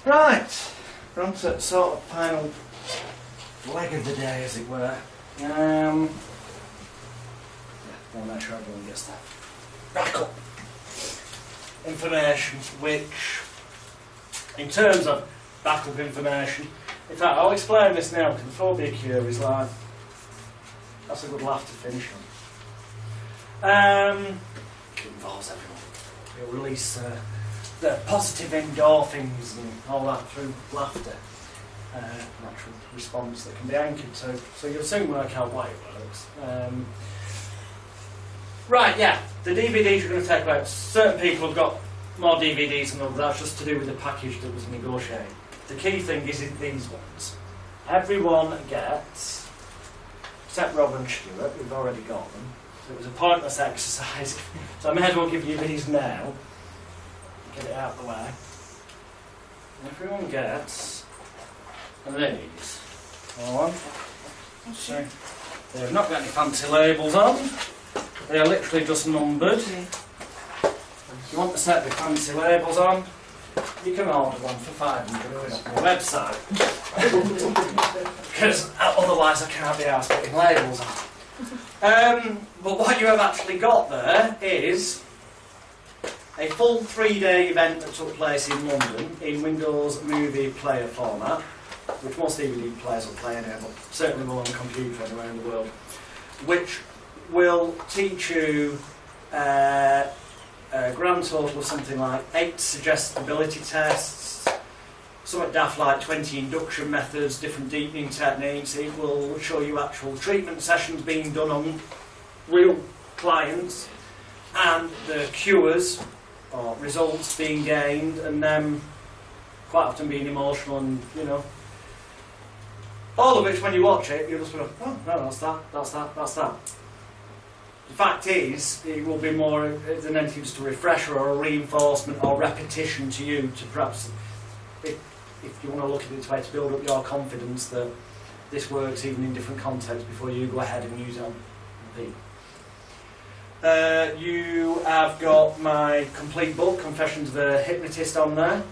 Right, we're on to sort of final leg of the day, as it were. Yeah, I'll make sure everyone gets that backup information, which, in terms of backup information, in fact, I'll explain this now, because the phobia cure is like, that's a good laugh to finish on. It involves everyone. It'll release the positive endorphins and all that through laughter. Natural response that can be anchored to. So you'll soon work out why it works. Right, yeah, the DVDs are going to take about. Certain people have got more DVDs than others. That's just to do with the package that was negotiated. The key thing is in these ones. Everyone gets, except Rob and Stuart, who've already got them. So it was a pointless exercise. So I may as well give you these now. Get it out of the way. Everyone gets these. Hold on. So they've not got any fancy labels on. They are literally just numbered. If you want to set the fancy labels on, you can order one for £500 on the website. Because otherwise I can't be asked putting labels on. But what you have actually got there is a full 3-day event that took place in London in Windows Movie Player format, which most DVD players will play anyway, but certainly will on a computer anywhere in the world, which will teach you a grand total of something like 8 suggestibility tests, somewhat daft like 20 induction methods, different deepening techniques. It will show you actual treatment sessions being done on real clients and the cures or results being gained, and them quite often being emotional, and you know, all of which when you watch it you'll just go, oh no, that's that, that's that, that's that. The fact is, it will be more than anything just a refresher or a reinforcement or repetition to you to perhaps, if you want to look at it this way, to build up your confidence that this works even in different contexts before you go ahead and use it on repeat. You have got my complete book, Confessions of a Hypnotist, on there,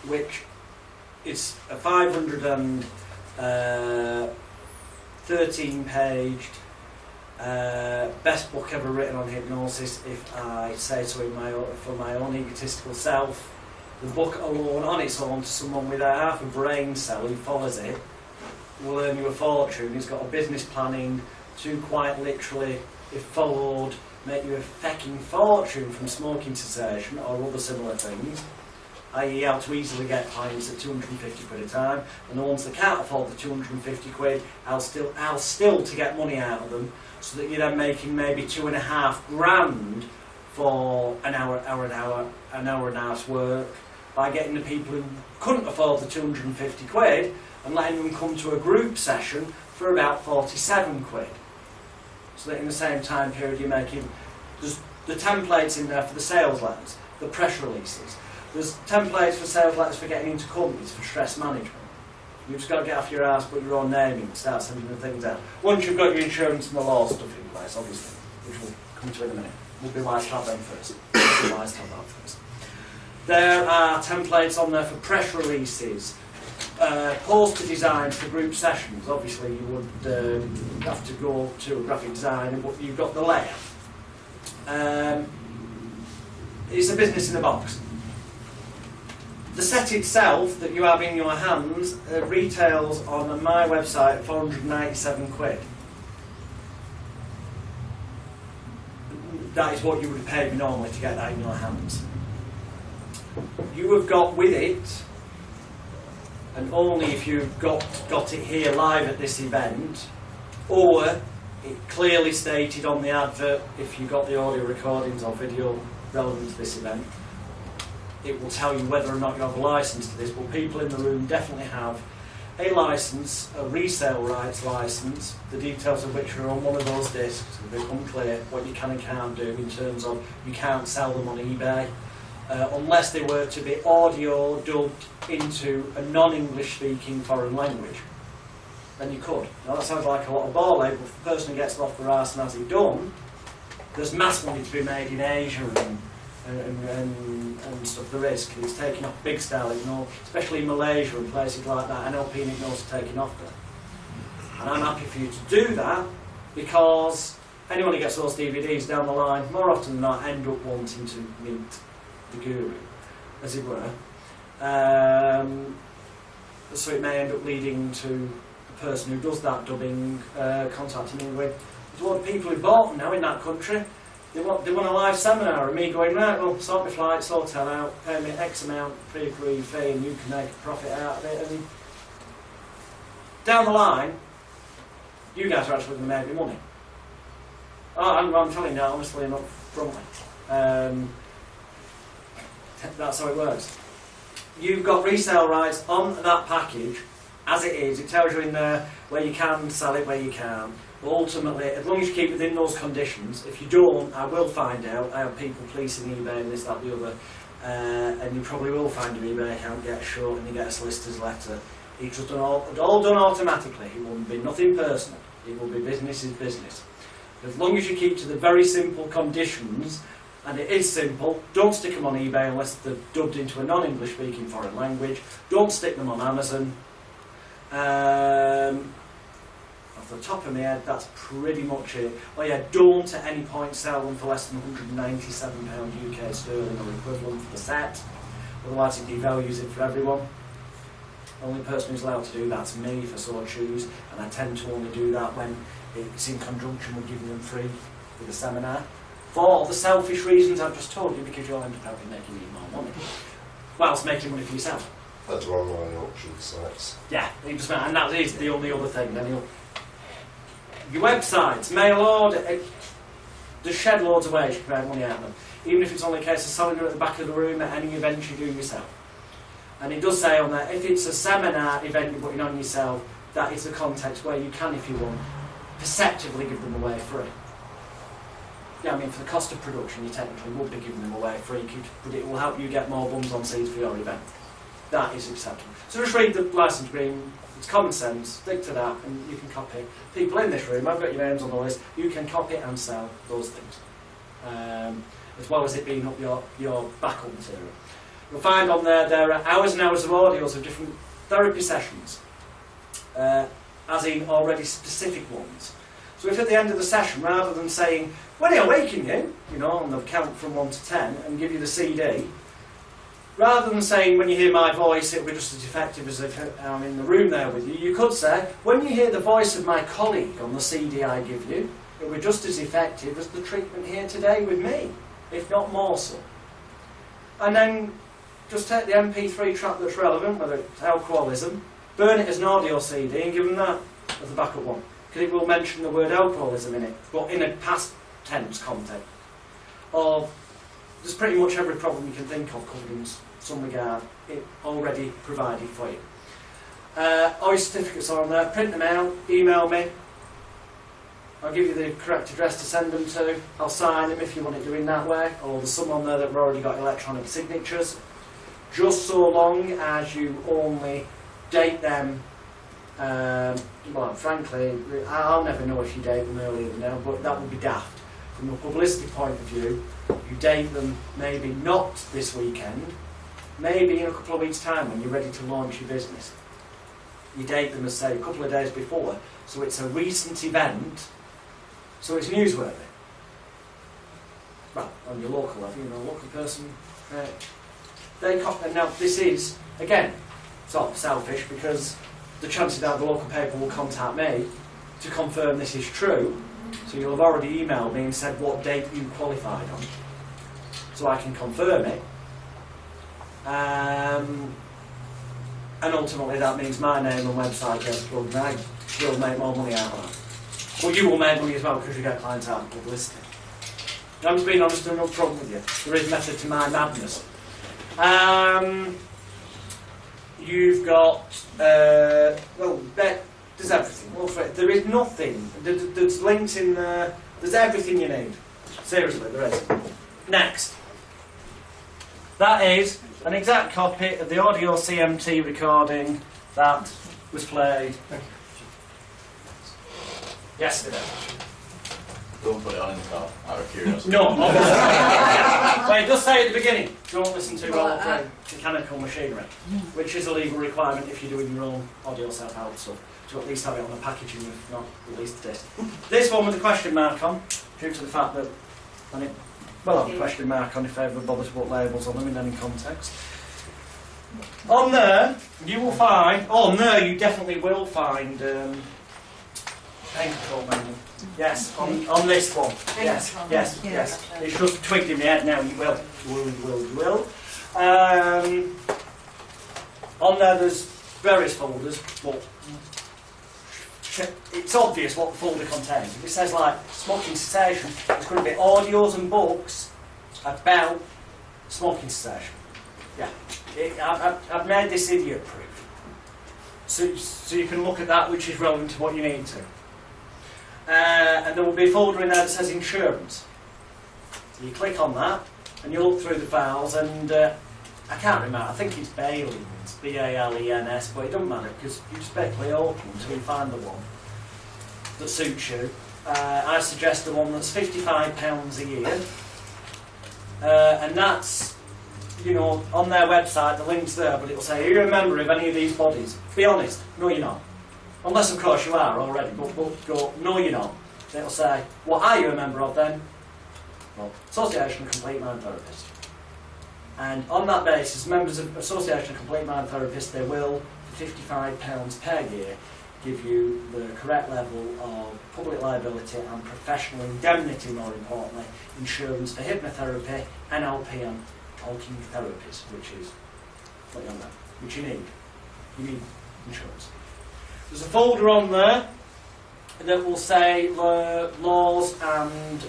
which is a 513-paged best book ever written on hypnosis, if I say so for my own egotistical self. The book alone, on its own, to someone with half a brain cell who follows it, will earn you a fortune. It's got a business planning to quite literally, if followed, make you a fecking fortune from smoking cessation or other similar things, i.e. how to easily get clients at 250 quid a time, and the ones that can't afford the 250 quid, I'll still to get money out of them, so that you're then making maybe £2.5 grand for an hour and a half's work, by getting the people who couldn't afford the 250 quid and letting them come to a group session for about 47 quid. So that in the same time period you're making, there's the templates in there for the sales letters, the press releases, there's templates for sales letters for getting into companies for stress management. You've just got to get off your ass, put your own name in, start sending the things out. Once you've got your insurance and the law stuff in place, obviously, which we'll come to in a minute. We'll be wise to have them first. We'll be wise to have that first. There are templates on there for press releases, poster design for group sessions. Obviously you would have to go to a graphic designer, but you've got the layout. It's a business in a box. The set itself that you have in your hands retails on my website at 497 quid. That is what you would have paid me normally to get that in your hands. You have got with it, and only if you've got it here live at this event, or it clearly stated on the advert, if you got the audio recordings or video relevant to this event, it will tell you whether or not you have a licence to this, but people in the room definitely have a licence, a resale rights licence, the details of which are on one of those discs. They become clear what you can and can't do in terms of you can't sell them on eBay, unless they were to be audio dubbed into a non-English speaking foreign language. Then you could. Now that sounds like a lot of ball ache, but if the person who gets it off their arse and has it done, there's mass money to be made in Asia and and stuff there is, because it's taking off big style, especially in Malaysia and places like that. NLP and hypnosis are taking off there. And I'm happy for you to do that, because anyone who gets those DVDs down the line, more often than not, end up wanting to meet the guru, as it were. So it may end up leading to the person who does that dubbing contacting me with, there's a lot of people who bought them now in that country. They want a live seminar, and me going, right, well, sort my flights, hotel out, pay me X amount pre-agreed fee, and you can make a profit out of it. And down the line, you guys are actually going to make me money. Oh, I'm telling you now, honestly and upfrontly. That's how it works. You've got resale rights on that package as it is. It tells you in there where you can sell it, where you can. But ultimately, as long as you keep within those conditions, if you don't, I will find out. I have people policing eBay and this, that, the other. And you probably will find your eBay account get short and you get a solicitor's letter. It's just all done automatically. It won't be nothing personal. It will be business is business. As long as you keep to the very simple conditions, and it is simple, don't stick them on eBay unless they're dubbed into a non-English speaking foreign language. Don't stick them on Amazon. Off the top of my head, that's pretty much it. Oh yeah, don't at any point sell them for less than £197 UK sterling or equivalent for the set. Otherwise it devalues it for everyone. The only person who's allowed to do that's me, if I so choose, and I tend to only do that when it's in conjunction with giving them free for the seminar. For the selfish reasons I've just told you, because you'll end up having making even more money, whilst making money for yourself. That's online auction sites. Yeah, and that is the only other thing. Then your websites, mail order, just shed loads of ways you can make money out of them. Even if it's only a case of selling them at the back of the room at any event you do yourself. And it does say on there, if it's a seminar event you're putting on yourself, that is the context where you can, if you want, perceptively give them away free. Yeah, I mean, for the cost of production, you technically would be giving them away free, but it will help you get more bums on seats for your event. That is acceptable. So just read the licence agreement. It's common sense. Stick to that, and you can copy. People in this room, I've got your names on the list. You can copy and sell those things, as well as it being up your backup material. You'll find on there are hours and hours of audios of different therapy sessions, as in already specific ones. So if at the end of the session, rather than saying, when I awaken you, on the count from 1 to 10, and give you the CD, rather than saying, when you hear my voice, it'll be just as effective as if I'm in the room there with you, you could say, when you hear the voice of my colleague on the CD I give you, it'll be just as effective as the treatment here today with me, if not more so. And then just take the MP3 track that's relevant, whether it's alcoholism, burn it as an audio CD and give them that as the backup one. Because it will mention the word alcoholism in it, but in a past tense context. Or there's pretty much every problem you can think of covered in some regard, it already provided for you. All your certificates are on there, print them out, email me. I'll give you the correct address to send them to. I'll sign them if you want it doing that way, or there's some on there that have already got electronic signatures. Just so long as you only date them, well, frankly, I'll never know if you date them earlier than now, but that would be daft. From a publicity point of view, you date them maybe not this weekend, maybe in a couple of weeks' time when you're ready to launch your business. You date them, as say, a couple of days before, so it's a recent event, so it's newsworthy. Well, on your local level, local person. Now, this is, again, sort of selfish, because the chances are the local paper will contact me to confirm this is true. So you'll have already emailed me and said what date you qualified on, so I can confirm it. And ultimately that means my name and website gets plugged, and I will make more money out of that. Well, you will make money as well because you get clients out of publicity. I'm just being honest and upfront with you. There is method to my madness. You've got, well, there's everything. There is nothing. There's links in there. There's everything you need. Seriously, there is. Next. That is an exact copy of the audio CMT recording that was played yesterday. Don't put it on in the car, out of curiosity. No, obviously. But it does say at the beginning, don't listen to mechanical machinery, which is a legal requirement if you're doing your own audio self-help stuff, to at least have it on the packaging, if not at least this. This one with the question mark on, due to the fact that, and it will have a question mark on if I ever bother to put labels on them in any context. On there, you will find, you definitely will find pain control manual. Yes, on this one. Yes. It's just twigged in my head now. You will. On there, there's various folders, but it's obvious what the folder contains. If it says like smoking cessation, there's going to be audios and books about smoking cessation. Yeah, I've made this idiot-proof, so you can look at that, which is relevant to what you need to. And there will be a folder in there that says insurance. You click on that and you look through the files, and I can't remember, I think it's Bailey, it's B-A-L-E-N-S, but it doesn't matter because you just basically open until you find the one that suits you. I suggest the one that's £55 a year, and that's, you know, on their website, the link's there, but it'll say, are you a member of any of these bodies? Be honest, no you're not. Unless, of course, you are already, but go, no, you're not. Then it'll say, what are you a member of then? Well, Association of Complete Mind Therapists. And on that basis, members of Association of Complete Mind Therapists, they will, for £55 per year, give you the correct level of public liability and professional indemnity, more importantly, insurance for hypnotherapy, NLP and talking therapies, which is what you know, which you need. You need insurance. There's a folder on there that will say laws and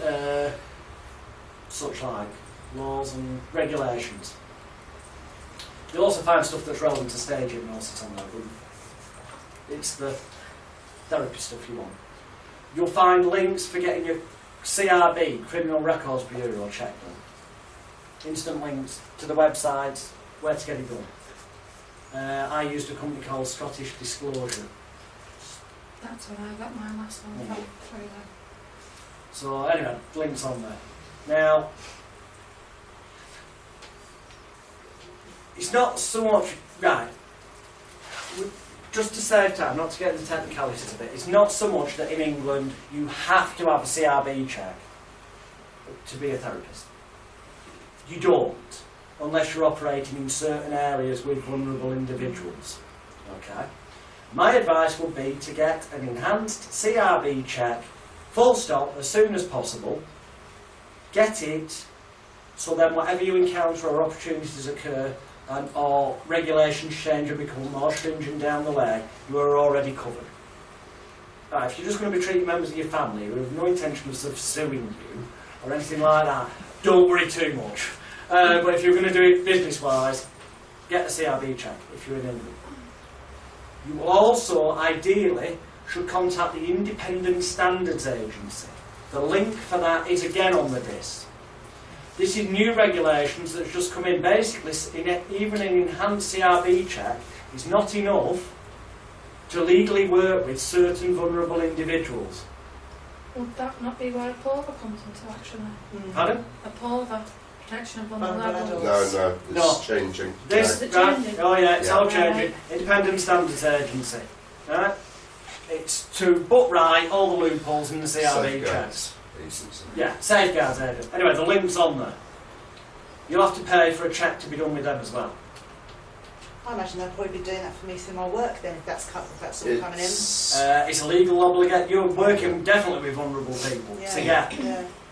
such like, laws and regulations. You'll also find stuff that's relevant to stage hypnosis on there, but it's the therapy stuff you want. You'll find links for getting your CRB, Criminal Records Bureau, checked done. Instant links to the websites, where to get it done. I used a company called Scottish Disclosure. That's what I got my last one from. Through there. So anyway, links on there. Now, it's not so much, right, just to save time, not to get into the technicalities of it, it's not so much that in England you have to have a CRB check to be a therapist. You don't, unless you're operating in certain areas with vulnerable individuals. Okay? My advice would be to get an enhanced CRB check, full stop, as soon as possible. Get it, so then whatever you encounter or opportunities occur, or regulations change or become more stringent down the way, you are already covered. Right, if you're just going to be treating members of your family who have no intention of suing you, or anything like that, don't worry too much. But if you're going to do it business-wise, get a CRB check if you're in England. You also, ideally, should contact the Independent Standards Agency. The link for that is again on the disc. This is new regulations that's just come in. Basically, even an enhanced CRB check is not enough to legally work with certain vulnerable individuals. Would that not be where a POVA comes into actually? Pardon? A POVA, protection of vulnerable No, it's changing. This, Is it right, changing? oh yeah, it's all Yeah. changing. Independent Standards Agency. Right? It's to put right all the loopholes in the CRB checks. Yeah, safeguards agent. Anyway, the link's on there. You'll have to pay for a check to be done with them as well. I imagine they'll probably be doing that for me through my work then, if that's all coming in. It's a legal obligation. You're working definitely with vulnerable people. Yeah. So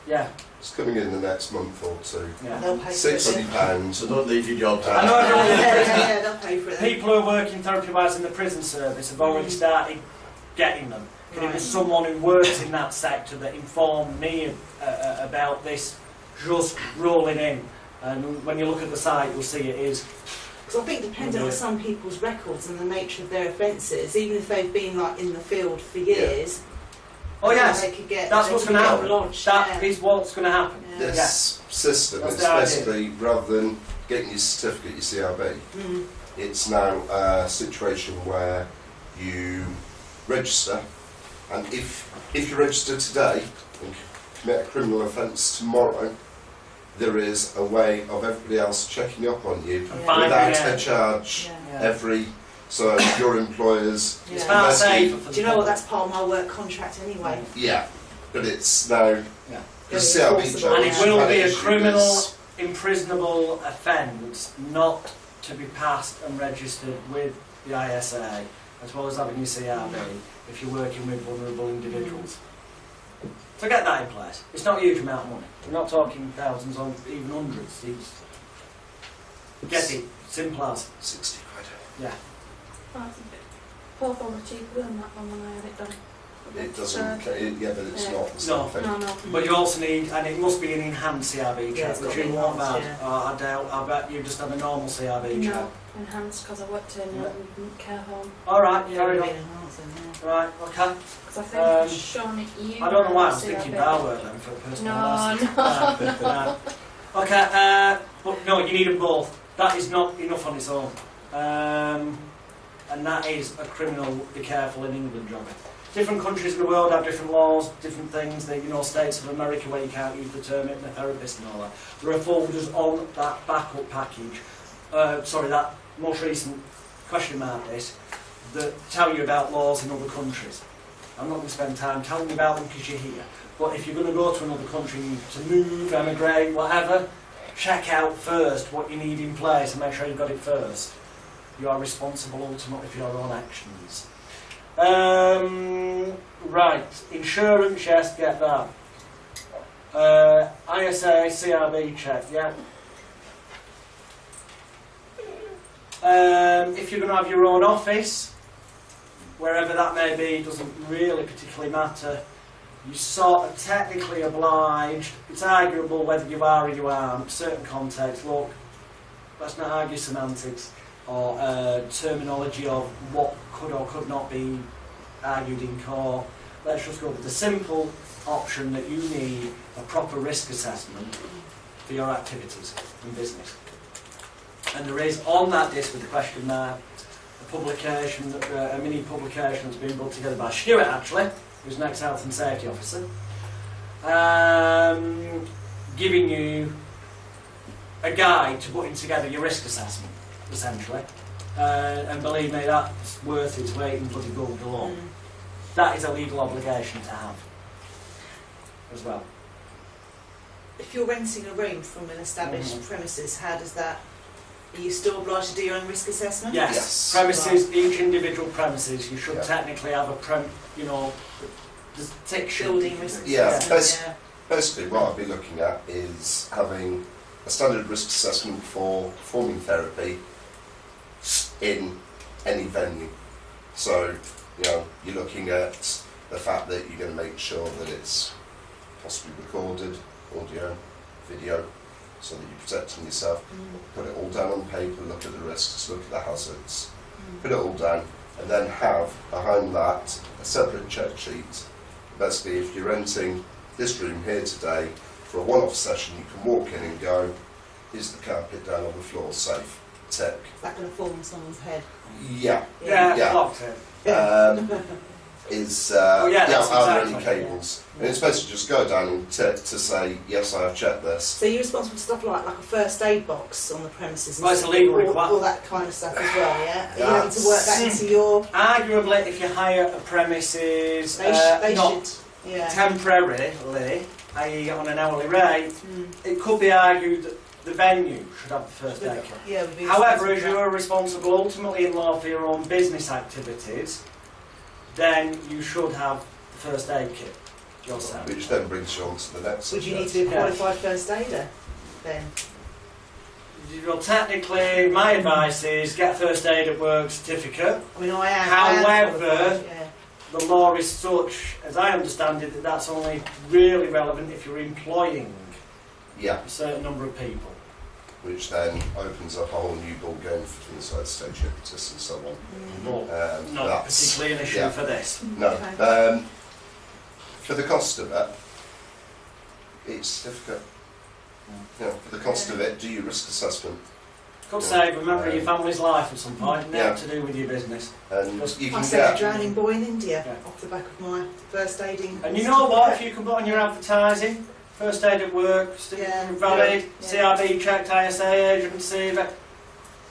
yeah. It's coming in the next month or two. Yeah. They'll pay for it. £600. So don't leave your job to I know everyone in the prison. Yeah, they'll pay for it then. People who are working therapy-wise in the prison service have already started getting them. And it was someone who works in that sector that informed me about this just rolling in. And when you look at the site, you'll see it is. Because I think depending on some people's records and the nature of their offences, even if they've been like in the field for years, Oh yes, they could get, that's what's going to happen. Lodged, That is what's going to happen. Yeah. This system That's is the idea. basically, rather than getting your certificate, your CRB, it's now a situation where you register, and if you register today, commit a criminal offence tomorrow, there is a way of everybody else checking up on you Yeah. without a charge Yeah. every. So your employers, Yeah. It's far Investigate. safer for Do you know what? That's part of my work contract anyway. yeah, but it's now Yeah. the CRB Enforceable. charge. And it will had be a issue criminal, is- imprisonable offence not to be passed and registered with the ISA, as well as having your CRB, if you're working with vulnerable individuals. So get that in place. It's not a huge amount of money. We're not talking thousands or even hundreds. Get it. Simple as. 60 quid. Yeah. That's a bit Hawthorne were cheaper than that one when I had it done. It doesn't. Yeah, but it's Yeah. not the same No. thing. No. But you also need, and it must be an enhanced CRB Yeah, check, it's which got to you be won't have. enhanced, I doubt. I bet you just had a normal CRB check. No, enhanced because I worked in Yeah. care home. All right, Yeah, carry it on. would be enhancing, yeah. Right, okay. Because I think Um, Sean, you. I don't know why I was CRB. thinking bar work then for a personal No, license. no. No. Okay, but no, you need them both. That is not enough on its own. And that is a criminal, be careful in England job. Different countries in the world have different laws, different things. You know, states of America where you can't use the term hypnotherapist and all that. There are folders on that backup package, that most recent question mark list, that tell you about laws in other countries. I'm not going to spend time telling you about them because you're here. But if you're going to go to another country to move, emigrate, whatever, check out first what you need in place and make sure you've got it first. You are responsible ultimately for your own actions. Right, insurance, yes, get that. ISA, CRB check, yeah. If you're going to have your own office, wherever that may be, doesn't really particularly matter. You sort of technically obliged. It's arguable whether you are or you aren't. Certain contexts, look, let's not argue semantics or terminology of what could or could not be argued in court. Let's just go with the simple option that you need a proper risk assessment for your activities in business. And there is on that disc with the question mark a publication, a mini publication that's been put together by Stuart actually, who's an ex-health and safety officer, giving you a guide to putting together your risk assessment, essentially. And believe me, that's worth its weight in bloody gold alone. That is a legal obligation to have, as well. If you're renting a room from an established premises, how does that... Are you still obliged to do your own risk assessment? Yes. Yes. Premises, each individual premises, you should Yeah. technically have a the tick sheet. Building risk Yeah, assessment, Basically, what I'd be looking at is having a standard risk assessment for performing therapy in any venue. So, you're looking at the fact that you're going to make sure that it's possibly recorded, audio, video, so that you're protecting yourself. Put it all down on paper, look at the risks, look at the hazards, put it all down, and then have behind that a separate check sheet. Basically, if you're renting this room here today for a one-off session, you can walk in and go, is the carpet down on the floor safe? Tick. Is that going to fall on someone's head? Yeah. Yeah, Yeah. clocked it. That's that's are there any exactly, cables? And it's basically just go down and tick to say, yes, I have checked this. So you're responsible for stuff like a first aid box on the premises? and Well, it's a stuff, legal all requirement. that kind of stuff as well, yeah? Are you having to work that into your... Arguably, if you hire a premises, They not should, yeah. temporarily, i.e. on an hourly rate, it could be argued that the venue should have the first aid kit. Yeah, we'd be However, responsible as for you that. are responsible ultimately in law for your own business activities, then you should have the first aid kit yourself. Which then brings you on to the next Would you need subject. to be a qualified first aider then? Well, technically, my advice is get a first aid at work certificate. I mean, I am. However, qualified, yeah. The law is such, as I understand it, that that's only really relevant if you're employing Yeah, a certain number of people. which then opens up a whole new ball game for things like stage hypnotists and so on. But not That's- particularly an issue yeah. for this. No. Okay. For the cost of it, it's certificate. For the cost of it, do your risk assessment. Could say, remember your family's life at some point, Yeah. nothing to do with your business. And you I can saved a get drowning boy in India Yeah. off the back of my first aiding. And you know what, if you can put on your advertising, first aid at work, Yeah. valid, Yeah. CRB checked, ISA agency,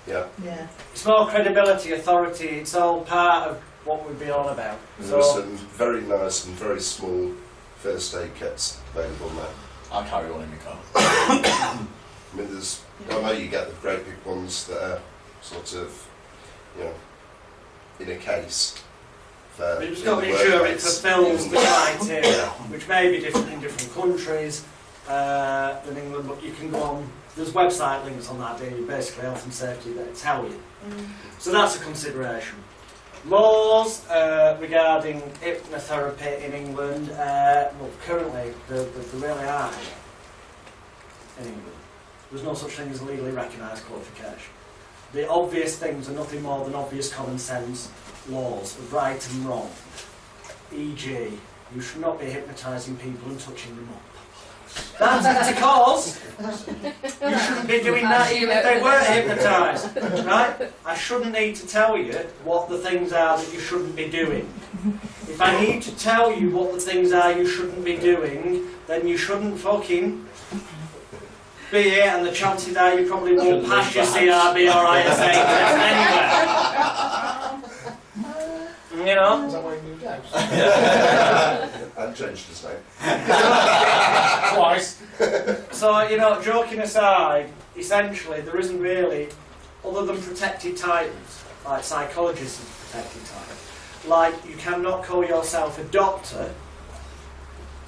yeah. Yeah. it's more credibility, authority, it's all part of what we'd be on about. There are some very nice and very small first aid kits available now. I'll carry one in my car. I mean, I know you get the great big ones that are sort of, in a case. For But you've in got the to ensure it workplace. fulfills the criteria, which may be different in different countries than England, but you can go on, there's website links on that, basically health and safety that tell you. So that's a consideration. Laws regarding hypnotherapy in England, well currently there really aren't in England. There's no such thing as a legally recognised qualification. The obvious things are nothing more than obvious common sense laws of right and wrong. E.g., you should not be hypnotising people and touching them up. That's because you shouldn't be doing that even if they weren't hypnotised, right? I shouldn't need to tell you what the things are that you shouldn't be doing. If I need to tell you what the things are you shouldn't be doing, then you shouldn't fucking be here, and the chances are you probably won't pass your CRB or ISA test anyway. You know? Is that why you moved out? And changed his name. Twice. So, joking aside, essentially there isn't really, other than protected titles, like psychologists are protected titles, like you cannot call yourself a doctor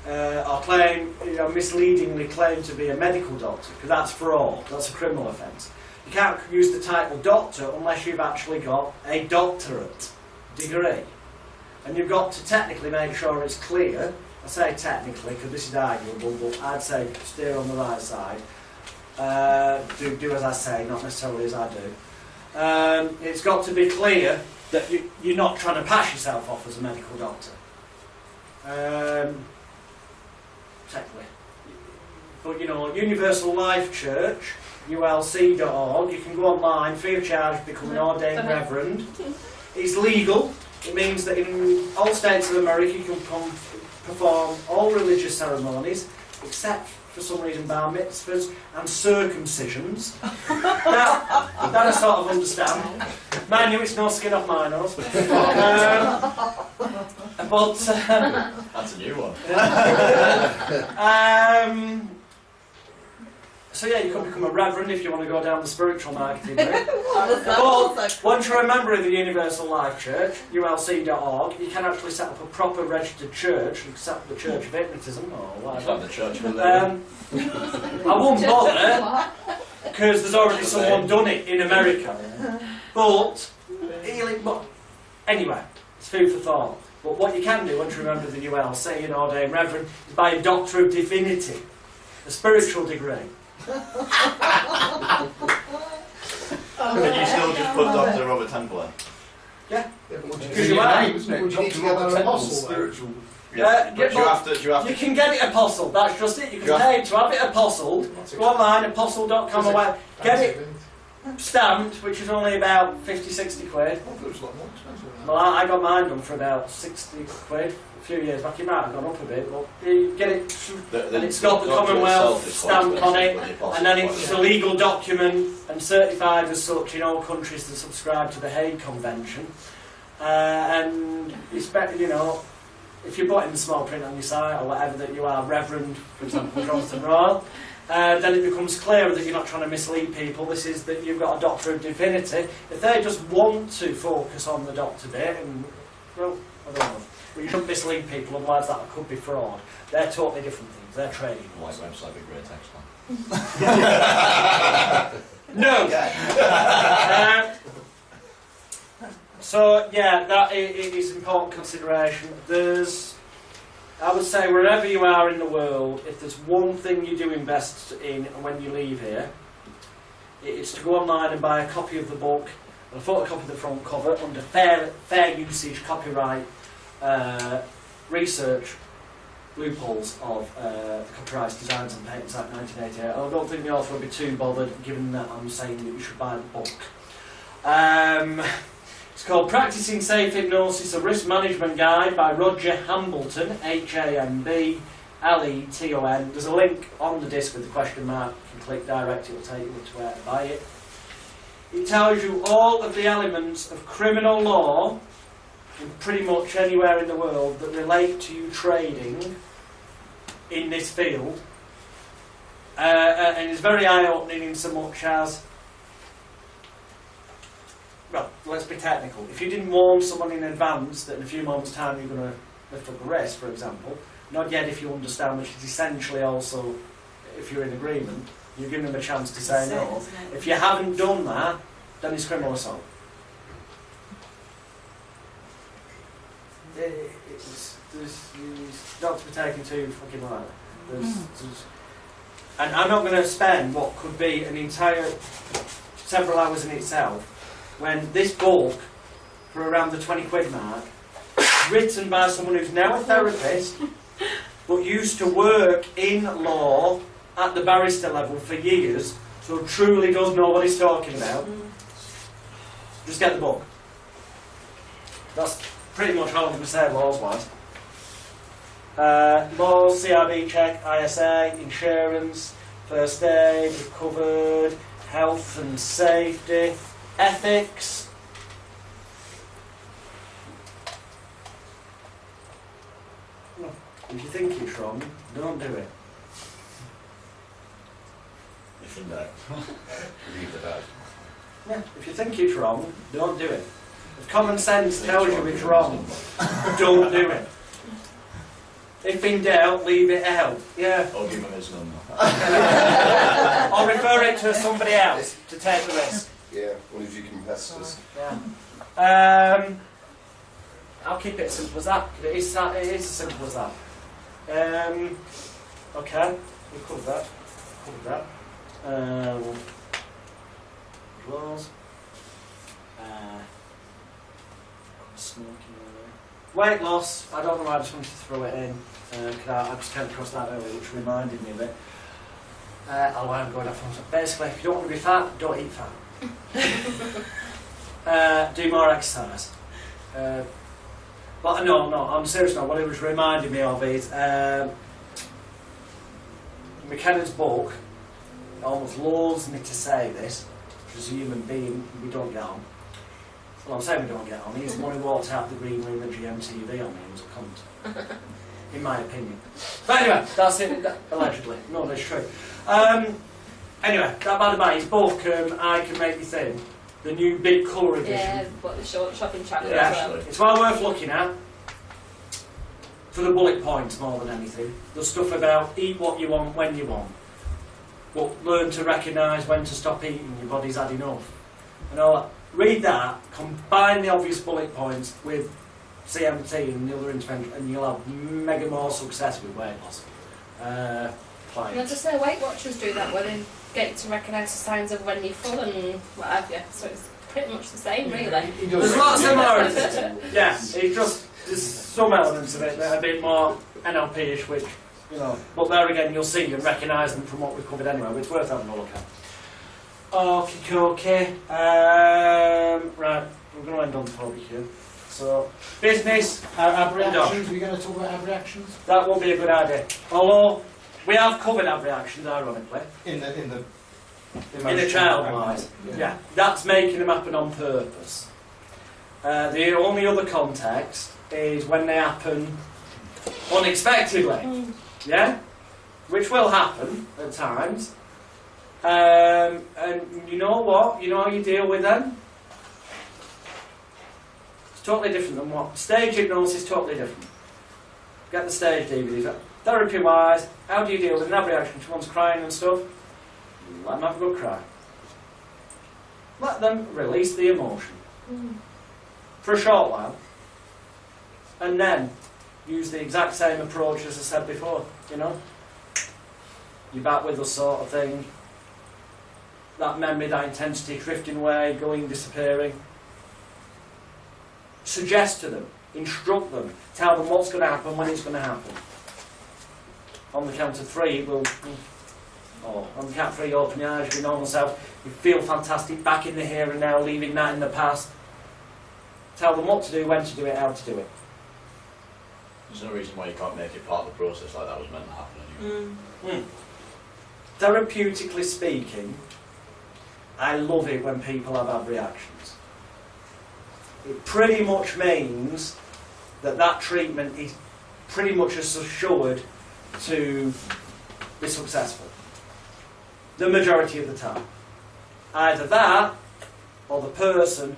or claim, misleadingly claim to be a medical doctor, because that's fraud, that's a criminal offence. You can't use the title doctor unless you've actually got a doctorate degree. And you've got to technically make sure it's clear. I say technically because this is arguable, but I'd say steer on the right side. Do as I say, not necessarily as I do. It's got to be clear that you're not trying to pass yourself off as a medical doctor. Technically. But Universal Life Church, ulc.org, you can go online free of charge, become an ordained reverend. It's legal. It means that in all states of America you can perform all religious ceremonies, except for some reason bar mitzvahs and circumcisions. That I sort of understand. Mind you, it's no skin off my nose. That's a new one. So yeah, you can become a reverend if you want to go down the spiritual marketing route. But once you're a member of the Universal Life Church, ulc.org, you can actually set up a proper registered church, except the Church of Hypnotism or It's whatever. like the church we live in. I won't bother, because there's already someone done it in America. But anyway, it's food for thought. But what you can do once you're a member of the ULC and ordained reverend is buy a Doctor of Divinity, a spiritual degree. Can you still just put Dr. Robert Temple in? Yeah. Yeah, but would you Because need you are. a name, isn't it? Would you need to get an apostle there? Spiritual. But get do you have to? You can get it apostled, that's just it. You You can have- pay to have it apostled. Go online, apostle.com or whatever. Get it stamped, which is only about 50-60 quid. I thought it was a lot more expensive than that. Well, I got mine done for about 60 quid a few years back. It might have gone up a bit, but you get it, and it's got the doctor Commonwealth itself is quite stamp on it, expensive, but the apostle and then is it's quite a legal document and certified as such in all countries that subscribe to the Hague Convention. And it's better, if you put in the small print on your site or whatever that you are Reverend, for example, Jonathan Royal, then it becomes clearer that you're not trying to mislead people. This is that you've got a Doctor of Divinity. If they just want to focus on the doctor bit, and well, I don't know. But you shouldn't mislead people, otherwise that could be fraud. They're totally different things. They're trading. White website with great text on. No. So yeah, that is important consideration. I would say wherever you are in the world, if there's one thing you do invest in when you leave here, it's to go online and buy a copy of the book, and a photocopy of the front cover under fair usage, copyright, research loopholes of the Copyright Designs and Patents Act 1988. I don't think the author will be too bothered, given that I'm saying that you should buy the book. It's called Practicing Safe Hypnosis, a Risk Management Guide by Roger Hambleton, Hambleton. There's a link on the disc with the question mark. You can click direct, it will take you to where to buy it. It tells you all of the elements of criminal law in pretty much anywhere in the world that relate to you trading in this field. And it's very eye-opening in so much as, well, let's be technical. If you didn't warn someone in advance that in a few moments' time you're going to lift up a wrist, for example, not yet if you understand, which is essentially also, if you're in agreement, you're giving them a chance to say no. If you haven't done that, then it's criminal assault. It's not to be taken too fucking lightly. And I'm not going to spend what could be an entire several hours in itself when this book, for around the 20 quid mark, written by someone who's now a therapist but used to work in law at the barrister level for years, so truly does know what he's talking about. Just get the book. That's pretty much all I'm going to say laws-wise. Laws, CRB check, ISA, insurance, first aid, recovered, health and safety, ethics. If you think it's wrong, don't do it. If in doubt, leave it out. Yeah, if you think it's wrong, don't do it. If common sense tells you it's wrong, don't do it. If in doubt, leave it out. Yeah. Or give him his number. Or refer it to somebody else to take the risk. Yeah, one of your competitors. Yeah. I'll keep it as simple as that. It is as simple as that. Okay, we covered that. Laws. Weight loss. I don't know why I just wanted to throw it in. I just came across that earlier, which reminded me of it. Although I'm going off on. Basically, if you don't want to be fat, don't eat fat. Do more exercise. But no, I'm serious now. What it was reminding me of is McKennan's book. It almost loathes me to say this, because as a human being, we don't get on. Well, I'm saying we don't get on. He's the one who walked out the green room at GMTV on me and was a cunt. In my opinion. But anyway, that's it. Allegedly. No, that's true. Anyway, that by the by, his book, I Can Make You Thin. The new big colour edition. Yeah, but the shopping chapter Yeah, as well. it's well worth looking at. For the bullet points more than anything. The stuff about eat what you want when you want. But learn to recognise when to stop eating, your body's had enough. And all that. Read that, combine the obvious bullet points with CMT and the other intervention, and you'll have mega more success with weight loss. And I Clients. just say Weight Watchers do that, where they get you to recognise the signs of when you're full and what have you. So it's pretty much the same, really. There's lots of similarities. Yeah, there's some elements of it that are a bit more NLP-ish, which, you know, but there again you'll see and recognise them from what we've covered anyway, which is worth having a look at. Okay. Right, we're going to end on barbecue. So, business, Abreactions, we're going to talk about abreactions? that will be a good idea. Although, we have covered abreactions, ironically. In the In a child-wise. Yeah, that's making them happen on purpose. The only other context is when they happen unexpectedly. Yeah? Which will happen at times. And you know what? You know how you deal with them? It's totally different than what? Stage hypnosis is totally different. Get the stage DVDs. Therapy-wise, how do you deal with an abreaction? Someone's crying and stuff. Let them have a good cry. Let them release the emotion. For a short while. And then use the exact same approach as I said before, you know? You're back with us sort of thing. That memory, that intensity drifting away, going, disappearing. Suggest to them, instruct them, tell them what's going to happen, when it's going to happen. On the count of 3, it will. Or on the count of 3, open your eyes, your normal self. You feel fantastic, back in the here and now, leaving that in the past. Tell them what to do, when to do it, how to do it. There's no reason why you can't make it part of the process like that was meant to happen anyway. Therapeutically speaking, I love it when people have reactions. It pretty much means that that treatment is pretty much assured to be successful. The majority of the time. Either that, or the person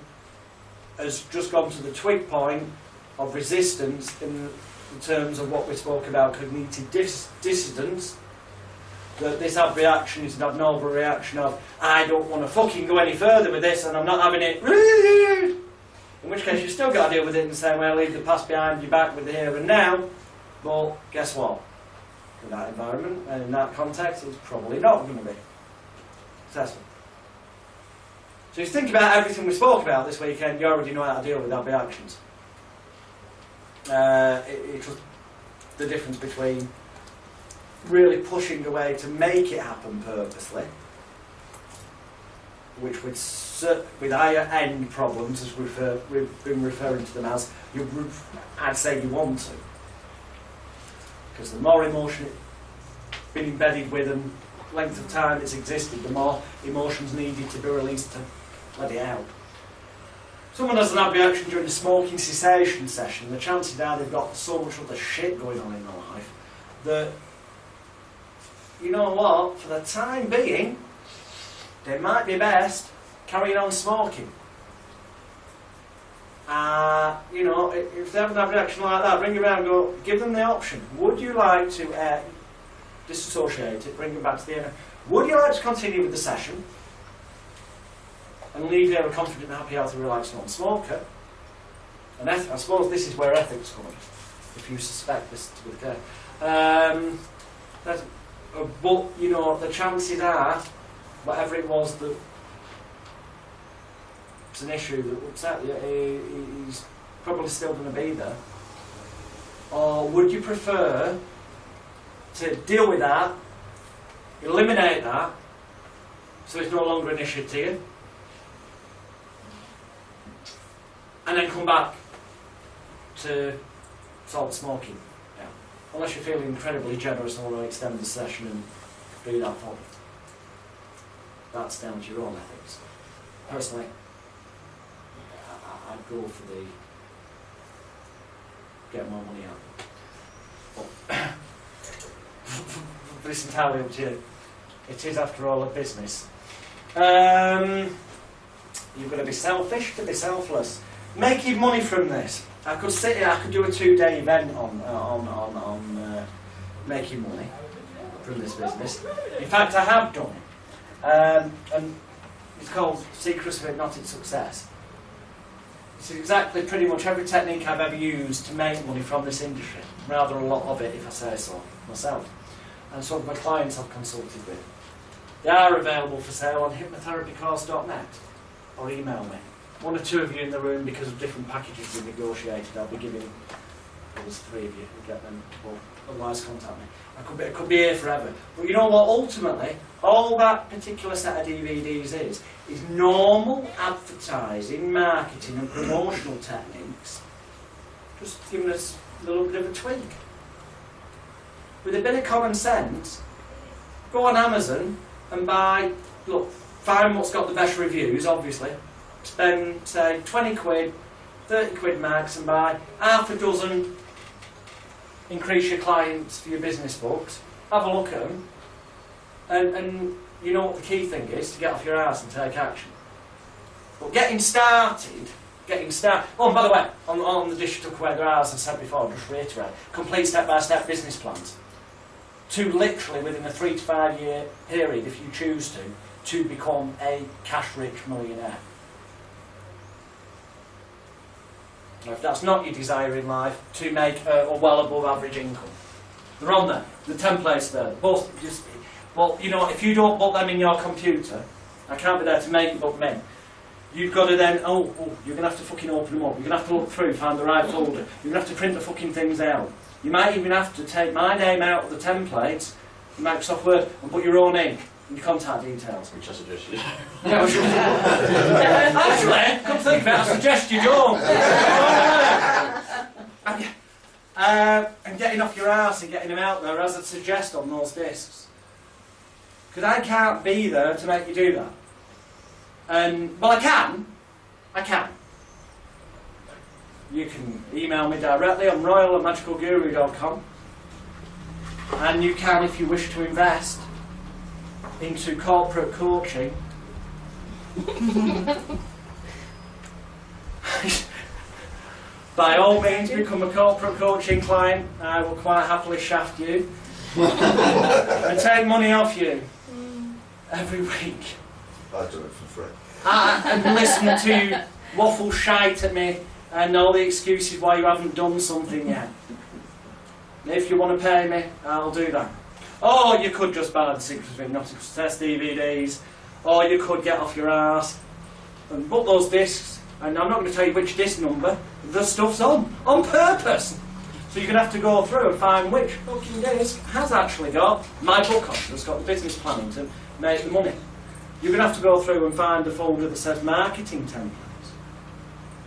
has just gone to the twig point of resistance in terms of what we spoke about, cognitive dissidence, that this reaction is an abnormal reaction of, I don't want to fucking go any further with this and I'm not having it. In which case you've still got to deal with it in the same way, leave the past behind you, back with the here and now. But guess what? In that environment and in that context, it's probably not going to be successful. So if you think about everything we spoke about this weekend, you already know how to deal with our reactions. It was the difference between really pushing away to make it happen purposely, which with higher end problems, as we've been referring to them as, I'd say you want to. Because the more emotion it's been embedded with and length of time it's existed, the more emotions needed to be released to let it out. Someone has an reaction during a smoking cessation session, the chances are they've got so much other shit going on in their life that, you know what, for the time being, they might be best carrying on smoking. You know, if they have a reaction like that, bring it around and go, give them the option. Would you like to disassociate it, bring it back to the end? Would you like to continue with the session and leave here a confident, happy, healthy, relaxed non-smoker? And I suppose this is where ethics come in, if you suspect this to be the case. But, you know, the chances are, whatever it was that was an issue that upset you, he's probably still going to be there. Or would you prefer to deal with that, eliminate that, so it's no longer an issue to you, and then come back to stop smoking? Yeah. Unless you're feeling incredibly generous and want to extend the session and do that for you. That's down to your own ethics. Personally, I'd go for the get more money out. But it's entirely up to you. It is, after all, a business. You've got to be selfish to be selfless. Making money from this. I could sit here, I could do a 2-day event on making money from this business. In fact, I have done it. And it's called Secrets of Hypnotic Success. It's exactly pretty much every technique I've ever used to make money from this industry. Rather a lot of it, if I say so myself. And some of my clients I've consulted with. They are available for sale on hypnotherapycourse.net or email me. 1 or 2 of you in the room, because of different packages we negotiated, I'll be giving those 3 of you who get them, or otherwise contact me. I could be here forever. But you know what, ultimately, all that particular set of DVDs is normal advertising, marketing and promotional techniques, just giving us a little bit of a tweak. With a bit of common sense, go on Amazon and buy, look, find what's got the best reviews, obviously. Spend, say, 20 quid, 30 quid max and buy half a dozen increase your clients for your business books. Have a look at them. And you know what the key thing is? To get off your arse and take action. But getting started. Oh, and by the way, on the dish you took away their hours, I said before, just reiterate, complete step-by-step business plans. To literally, within a 3 to 5 year period, if you choose to become a cash-rich millionaire. If that's not your desire in life, to make a well above average income. They're on there. The templates there. Both just, well, you know, if you don't put them in your computer, I can't be there to make you book them in. You've got to then, you're going to have to fucking open them up. You're going to have to look through, find the right folder. You're going to have to print the fucking things out. You might even have to take my name out of the templates in Microsoft Word and put your own ink and your contact details. Which I suggest you do. Yeah, actually, come think about it, I suggest you don't. And getting off your arse and getting them out there, as I suggest on those discs. Because I can't be there to make you do that. And, well, I can. You can email me directly on royal@magicalguru.com, and you can, if you wish to invest into corporate coaching, by all means become a corporate coaching client. I will quite happily shaft you and take money off you every week. I do it for free. And listen to you waffle shite at me and all the excuses why you haven't done something yet. If you want to pay me, I'll do that. Or you could just buy the Secrets of Hypnosis Test DVDs, or you could get off your arse and book those discs, and I'm not going to tell you which disc number the stuff's on purpose. So you're going to have to go through and find which fucking disc has actually got my book on, that's got the business planning to make the money. You're going to have to go through and find the folder that says marketing templates.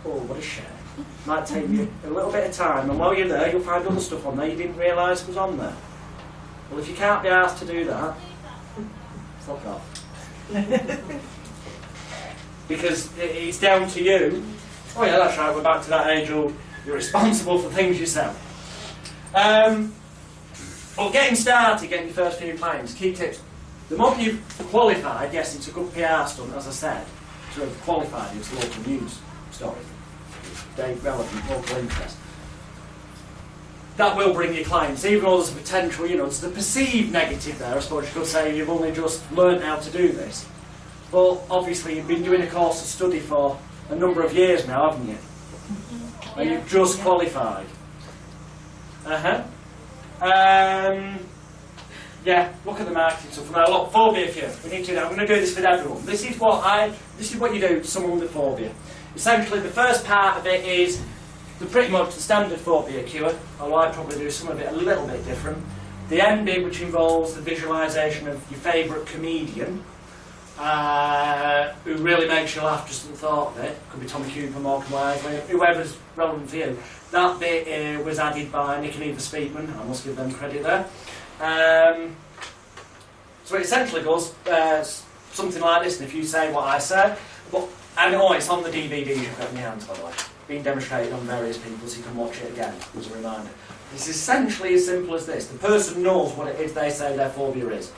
Oh, what a shame. Might take you a little bit of time, and while you're there, you'll find other stuff on there you didn't realise was on there. Well, if you can't be asked to do that, fuck off. Because it's down to you. Oh yeah, that's right, we're back to that age-old, you're responsible for things yourself. Well, getting started, getting your first few clients, key tips. The moment you've qualified, yes, it's a good PR stunt, as I said, to have qualified it's local news story. Date relevant, local interest. That will bring you clients, even though there's a potential, there's the perceived negative there, I suppose you could say, you've only just learned how to do this. But obviously you've been doing a course of study for a number of years now, haven't you? And you've just qualified. Yeah, look at the marketing stuff. Now look, phobia cure. We need to. I'm going to do this with everyone. This is what you do to someone with phobia. Essentially, the first part of it is pretty much the standard phobia cure, although I probably do some of it a little bit different. The end bit, which involves the visualisation of your favourite comedian, who really makes you laugh just at the thought of it. Could be Tommy Cooper, Morgan Wisely, whoever's relevant for you. That bit was added by Nick and Eva Speakman. I must give them credit there. So it essentially goes something like this, and if you say what I said, and it's on the DVD you've got in your hands, by the way. Being demonstrated on various people, so you can watch it again as a reminder. It's essentially as simple as this. The person knows what it is they say their phobia is,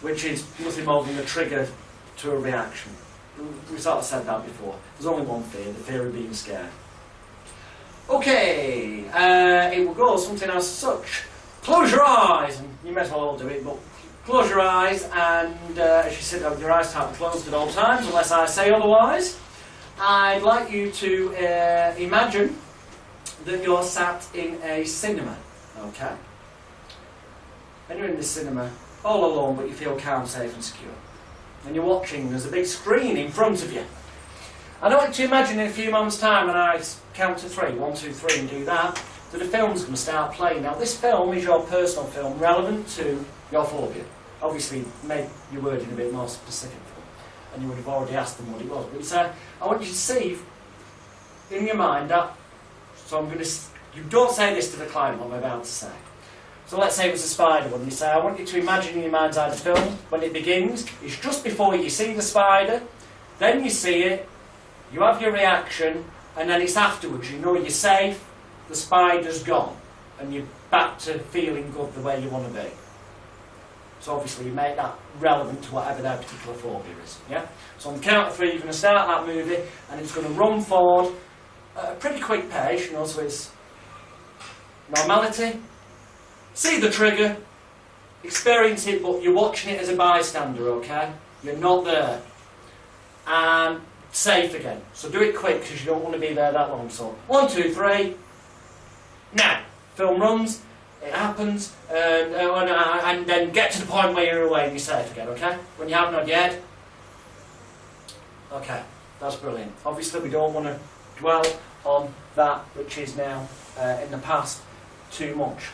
which is nothing more than a trigger to a reaction. We sort of said that before. There's only one fear, the fear of being scared. Okay, it will go something as such. Close your eyes, and you may as well all do it, but close your eyes, and as you sit there with your eyes tightly closed at all times, unless I say otherwise, I'd like you to imagine that you're sat in a cinema, okay? And you're in this cinema all alone, but you feel calm, safe and secure. And you're watching, there's a big screen in front of you. I want you to imagine in a few moments' time, when I count to 3, 1, 2, 3, and do that, that a film's going to start playing. Now, this film is your personal film, relevant to your phobia. Obviously, make your wording a bit more specific, and you would have already asked them what it was. But it's, I want you to see in your mind that. So I'm going to. You don't say this to the client. What I'm about to say. So let's say it was a spider one. You say, I want you to imagine in your mind's eye the film when it begins. It's just before you see the spider. Then you see it. You have your reaction, and then it's afterwards. You know you're safe. The spider's gone, and you're back to feeling good the way you want to be. So obviously you make that relevant to whatever their particular phobia is. Yeah. So on the count of 3, you're going to start that movie, and it's going to run forward at a pretty quick pace. So it's normality. See the trigger, experience it, but you're watching it as a bystander. Okay. You're not there. And safe again. So do it quick because you don't want to be there that long. So 1, 2, 3. Now, film runs, it happens, and then get to the point where you're away and you're safe again, okay? When you haven't had yet, okay, that's brilliant. Obviously we don't want to dwell on that which is now in the past. too much.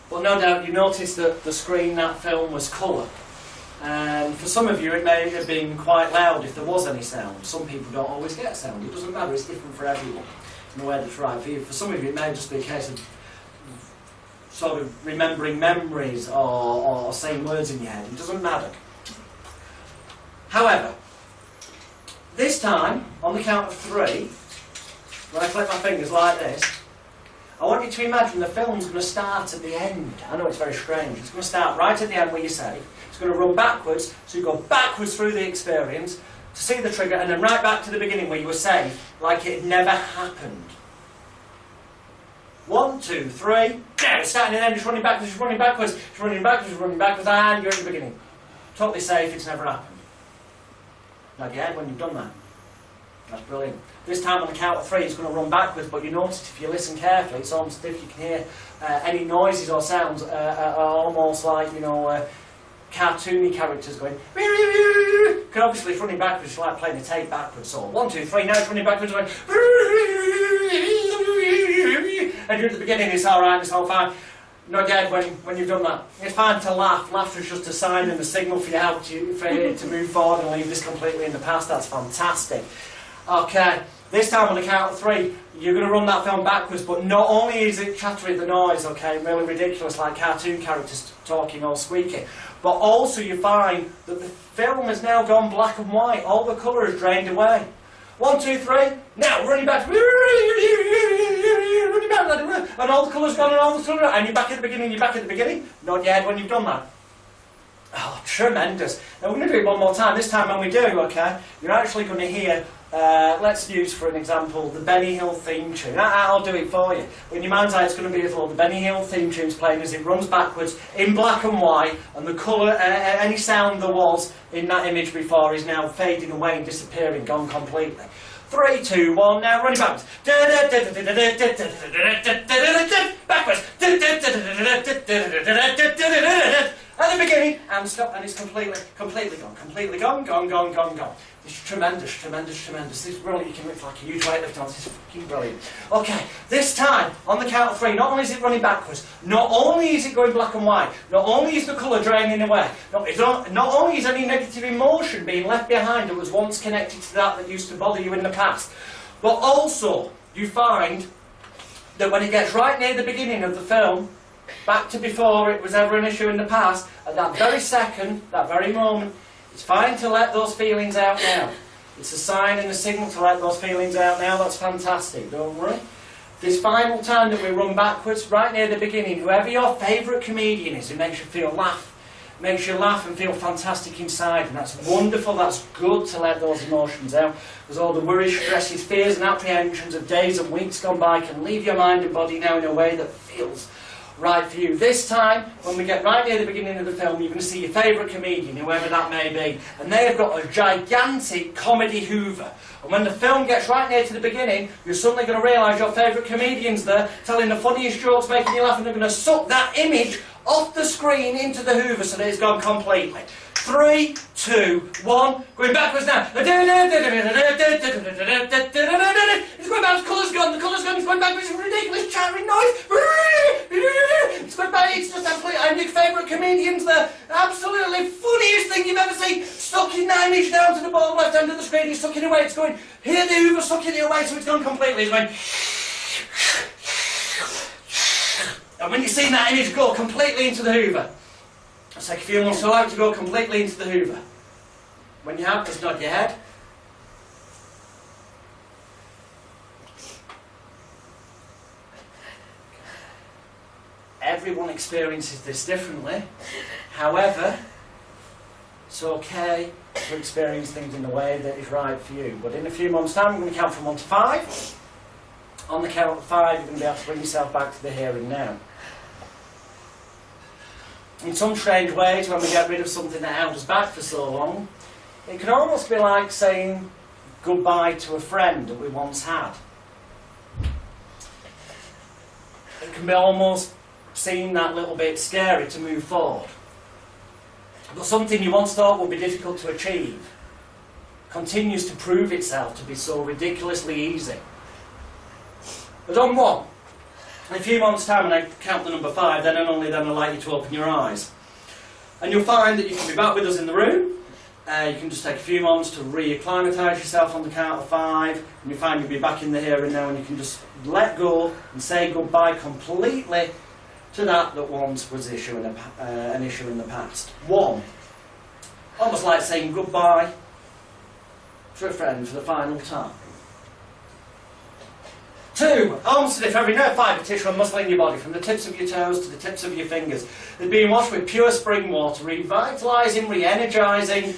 But no doubt you noticed that the screen, that film was colour. And for some of you it may have been quite loud if there was any sound. Some people don't always get sound. It doesn't matter, it's different for everyone in the way that's right for you. For some of you it may just be a case of sort of remembering memories or saying words in your head. It doesn't matter. However, this time, on the count of 3, when I click my fingers like this, I want you to imagine the film's going to start at the end. I know it's very strange. It's going to start right at the end where you're safe. It's going to run backwards, so you go backwards through the experience to see the trigger, and then right back to the beginning where you were safe, like it never happened. 1, 2, 3. Now it's starting and then it's running backwards, it's running backwards, it's running backwards, it's running backwards, and you're at the beginning. Totally safe, it's never happened. Nod your head when you've done that. That's brilliant. This time on the count of 3 it's going to run backwards, but you notice if you listen carefully, it's almost as if you can hear any noises or sounds are almost like, you know, cartoony characters going. Because obviously it's running backwards, it's like playing a tape backwards. So 1, 2, 3, now it's running backwards, going. And you're at the beginning, it's alright, it's all fine. Not dead when you've done that. It's fine to laugh. Laughter is just a sign and a signal for you to move forward and leave this completely in the past. That's fantastic. Okay, this time on the count of 3, you're going to run that film backwards, but not only is it chattering the noise, okay, really ridiculous, like cartoon characters talking all squeaky, but also you find that the film has now gone black and white. All the colour is drained away. 1, 2, 3, now running back, and all the colour's gone and all the colour, and you're back at the beginning, you're back at the beginning. Nod your head when you've done that. Oh, tremendous. Now we're going to do it one more time. This time when we do, okay, you're actually going to hear, let's use for an example, the Benny Hill theme tune. I'll do it for you. In your mind's eye it's going to be as though the Benny Hill theme tune's playing as it runs backwards in black and white, and the colour, any sound there was in that image before is now fading away and disappearing, gone completely. 3, 2, 1, now running backwards. Backwards. At the beginning, and stop, and it's completely gone. It's tremendous. This is brilliant. You can lift like a huge weightlifter on this. It's fucking brilliant. Okay, this time, on the count of 3, not only is it running backwards, not only is it going black and white, not only is the colour draining away, not only is any negative emotion being left behind that was once connected to that used to bother you in the past, but also you find that when it gets right near the beginning of the film, back to before it was ever an issue in the past, at that very second, that very moment, it's fine to let those feelings out now. It's a sign and a signal to let those feelings out now. That's fantastic, don't worry. This final time that we run backwards, right near the beginning, whoever your favourite comedian is who makes you laugh and feel fantastic inside, and that's wonderful, that's good to let those emotions out, because all the worries, stresses, fears and apprehensions of days and weeks gone by can leave your mind and body now in a way that feels right for you. This time, when we get right near the beginning of the film, you're going to see your favourite comedian, whoever that may be, and they have got a gigantic comedy hoover. And when the film gets right near to the beginning, you're suddenly going to realise your favourite comedian's there, telling the funniest jokes, making you laugh, and they're going to suck that image off the screen into the hoover so that it's gone completely. 3, 2, 1, going backwards now. It's going backwards, the colour's gone, it's going backwards, it's ridiculous chattering noise. It's going back, it's just absolutely, and your favourite comedian's there, absolutely funniest thing you've ever seen, sucking that image down to the bottom left hand of the screen, he's sucking it away, it's going, here the hoover sucking it away so it's gone completely, it's going. And when you've seen that image go completely into the hoover, let's take a few more so out to go completely into the hoover. When you have, just nod your head. Everyone experiences this differently. However, it's okay to experience things in the way that is right for you. But in a few moments' time, I'm going to count from 1 to 5. On the count of 5, you're going to be able to bring yourself back to the here and now. In some strange ways, when we get rid of something that held us back for so long, it can almost be like saying goodbye to a friend that we once had. It can be almost seem that little bit scary to move forward. But something you once thought would be difficult to achieve continues to prove itself to be so ridiculously easy. But on one, In a few moments' time, when I count the number 5, then and only then I'll like you to open your eyes. And you'll find that you can be back with us in the room. You can just take a few moments to re-acclimatise yourself on the count of 5, and you find you'll be back in the here and now, and you can just let go and say goodbye completely to that once was an issue in the past. 1, almost like saying goodbye to a friend for the final time. 2, almost as if every nerve, fibre, tissue and muscle in your body, from the tips of your toes to the tips of your fingers, is being washed with pure spring water, revitalising, re-energising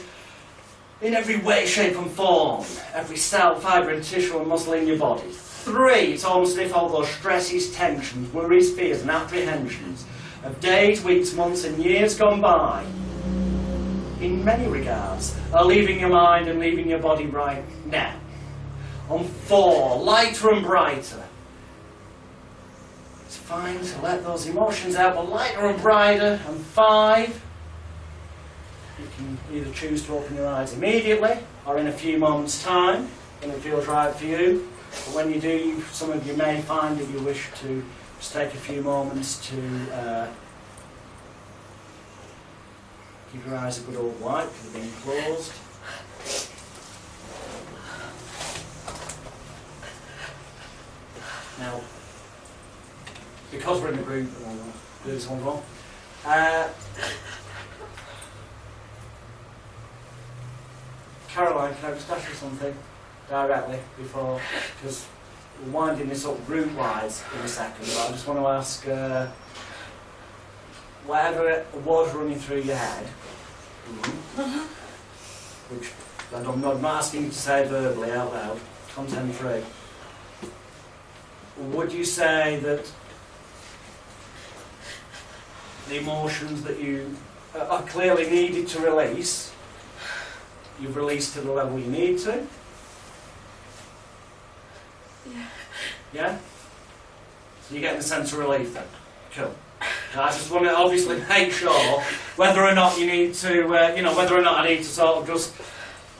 in every way, shape and form. Every cell, fibre and tissue and muscle in your body. 3, it's almost as if all those stresses, tensions, worries, fears and apprehensions of days, weeks, months and years gone by, in many regards, are leaving your mind and leaving your body right now. On 4, lighter and brighter. It's fine to let those emotions out, but lighter and brighter. And 5, you can either choose to open your eyes immediately or in a few moments' time when it feels right for you. But when you do, some of you may find that you wish to just take a few moments to give your eyes a good old wipe because they've been closed. Now, because we're in a group, and I'll do this one wrong. Caroline, can I just ask you something directly before, because we're winding this up route-wise in a second, but I just want to ask, whatever was running through your head, which I'm not asking you to say verbally out loud, content-free, would you say that the emotions that you are clearly needed to release, you've released to the level you need to? Yeah. Yeah? So you're getting a sense of relief then? Cool. I just want to obviously make sure whether or not you need to, whether or not I need to sort of just,